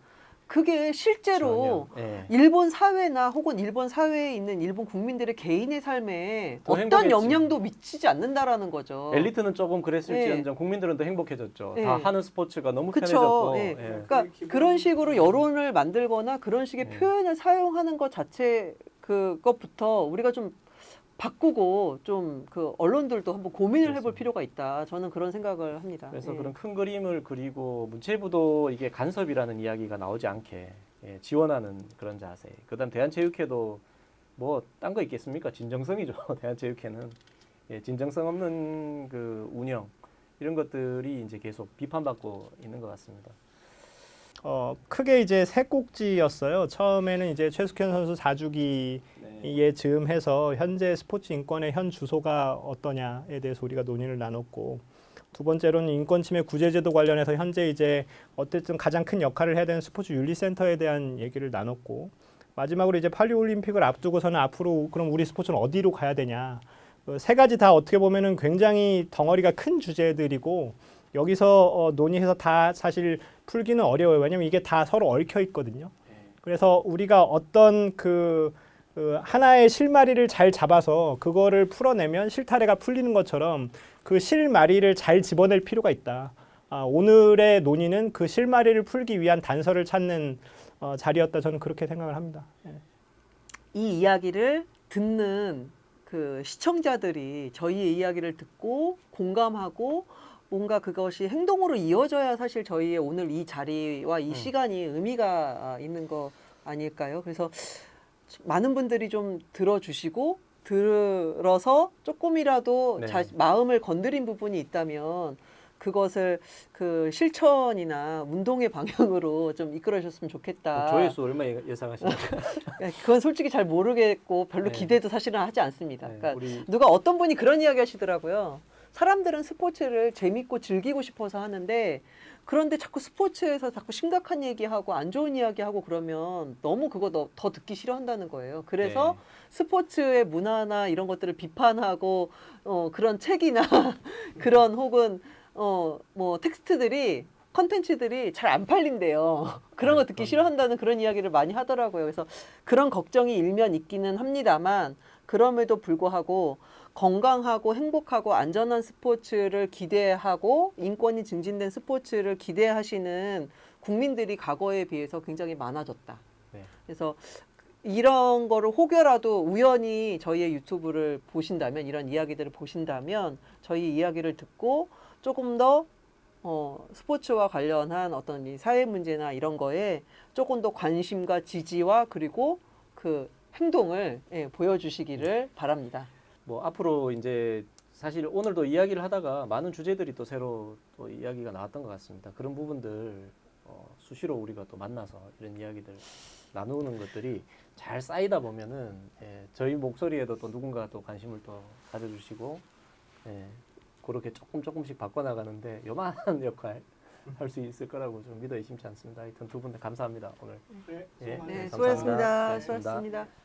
[SPEAKER 2] 그게 실제로
[SPEAKER 1] 전혀. 예.
[SPEAKER 2] 일본 사회나 혹은 일본 사회에 있는 일본 국민들의 개인의 삶에
[SPEAKER 1] 더
[SPEAKER 2] 어떤
[SPEAKER 1] 행복했지.
[SPEAKER 2] 영향도 미치지 않는다라는 거죠.
[SPEAKER 1] 엘리트는 조금 그랬을지언정 국민들은 더 행복해졌죠.
[SPEAKER 2] 예.
[SPEAKER 1] 다 하는 스포츠가 너무
[SPEAKER 2] 그쵸.
[SPEAKER 1] 편해졌고.
[SPEAKER 2] 예.
[SPEAKER 1] 예.
[SPEAKER 2] 그러니까 그런 식으로 여론을 만들거나 그런 식의
[SPEAKER 1] 예.
[SPEAKER 2] 표현을 사용하는 것 자체 그것부터 우리가 좀 바꾸고 좀 그 언론들도 한번 고민을 해볼
[SPEAKER 1] 그렇습니다.
[SPEAKER 2] 필요가 있다. 저는 그런 생각을 합니다.
[SPEAKER 1] 그래서
[SPEAKER 2] 예.
[SPEAKER 1] 그런 큰 그림을 그리고 문체부도 이게 간섭이라는 이야기가 나오지 않게 예, 지원하는 그런 자세. 그다음 대한체육회도 뭐 딴 거 있겠습니까? 진정성이죠. 대한체육회는 예, 진정성 없는 그 운영 이런 것들이 이제 계속 비판받고 있는 것 같습니다.
[SPEAKER 3] 크게 이제 세 꼭지였어요. 처음에는 이제 최숙현 선수 4주기에 즈음해서 현재 스포츠 인권의 현 주소가 어떠냐에 대해서 우리가 논의를 나눴고, 두 번째로는 인권 침해 구제제도 관련해서 현재 이제 어쨌든 가장 큰 역할을 해야 되는 스포츠 윤리센터에 대한 얘기를 나눴고, 마지막으로 이제 파리올림픽을 앞두고서는 앞으로 그럼 우리 스포츠는 어디로 가야 되냐. 세 가지 다 어떻게 보면은 굉장히 덩어리가 큰 주제들이고, 여기서 논의해서 다 사실 풀기는 어려워요. 왜냐하면 이게 다 서로 얽혀 있거든요. 그래서 우리가 어떤 그 하나의 실마리를 잘 잡아서 그거를 풀어내면 실타래가 풀리는 것처럼 그 실마리를 잘 집어낼 필요가 있다. 오늘의 논의는 그 실마리를 풀기 위한 단서를 찾는 자리였다. 저는 그렇게 생각을 합니다. 예.
[SPEAKER 2] 이 이야기를 듣는 그 시청자들이 저희의 이야기를 듣고 공감하고 뭔가 그것이 행동으로 이어져야 사실 저희의 오늘 이 자리와 이 시간이 의미가 있는 거 아닐까요? 그래서 많은 분들이 좀 들어주시고 들어서 조금이라도
[SPEAKER 1] 네.
[SPEAKER 2] 마음을 건드린 부분이 있다면 그것을 그 실천이나 운동의 방향으로 좀 이끌어 주셨으면 좋겠다.
[SPEAKER 1] 조회수 얼마 예상하십니까?
[SPEAKER 2] 그건 솔직히 잘 모르겠고 별로
[SPEAKER 1] 네.
[SPEAKER 2] 기대도 사실은 하지 않습니다.
[SPEAKER 1] 네,
[SPEAKER 2] 그러니까
[SPEAKER 1] 우리
[SPEAKER 2] 누가 어떤 분이 그런 이야기 하시더라고요. 사람들은 스포츠를 재밌고 즐기고 싶어서 하는데 그런데 자꾸 스포츠에서 자꾸 심각한 얘기하고 안 좋은 이야기하고 그러면 너무 그거 더 듣기 싫어한다는 거예요. 그래서
[SPEAKER 1] 네.
[SPEAKER 2] 스포츠의 문화나 이런 것들을 비판하고 그런 책이나 그런 혹은 뭐 텍스트들이 컨텐츠들이 잘 안 팔린대요. 그런 거 듣기 싫어한다는 그런 이야기를 많이 하더라고요. 그래서 그런 걱정이 일면 있기는 합니다만 그럼에도 불구하고 건강하고 행복하고 안전한 스포츠를 기대하고 인권이 증진된 스포츠를 기대하시는 국민들이 과거에 비해서 굉장히 많아졌다.
[SPEAKER 1] 네.
[SPEAKER 2] 그래서 이런 거를 혹여라도 우연히 저희의 유튜브를 보신다면 이런 이야기들을 보신다면 저희 이야기를 듣고 조금 더 스포츠와 관련한 어떤 이 사회 문제나 이런 거에 조금 더 관심과 지지와 그리고 그 행동을 보여주시기를 바랍니다.
[SPEAKER 1] 뭐 앞으로 이제 사실 오늘도 이야기를 하다가 많은 주제들이 또 새로 또 이야기가 나왔던 것 같습니다. 그런 부분들 수시로 우리가 또 만나서 이런 이야기들 나누는 것들이 잘 쌓이다 보면은 저희 목소리에도 또 누군가 또 관심을 또 가져주시고 그렇게 조금씩 바꿔나가는데 요만한 역할 할 수 있을 거라고 좀 믿어 의심치 않습니다. 하여튼 두 분 다 감사합니다 오늘.
[SPEAKER 3] 네,
[SPEAKER 1] 예,
[SPEAKER 2] 네,
[SPEAKER 1] 감사합니다.
[SPEAKER 2] 수고하셨습니다.
[SPEAKER 1] 수고하셨습니다.
[SPEAKER 2] 수고하셨습니다.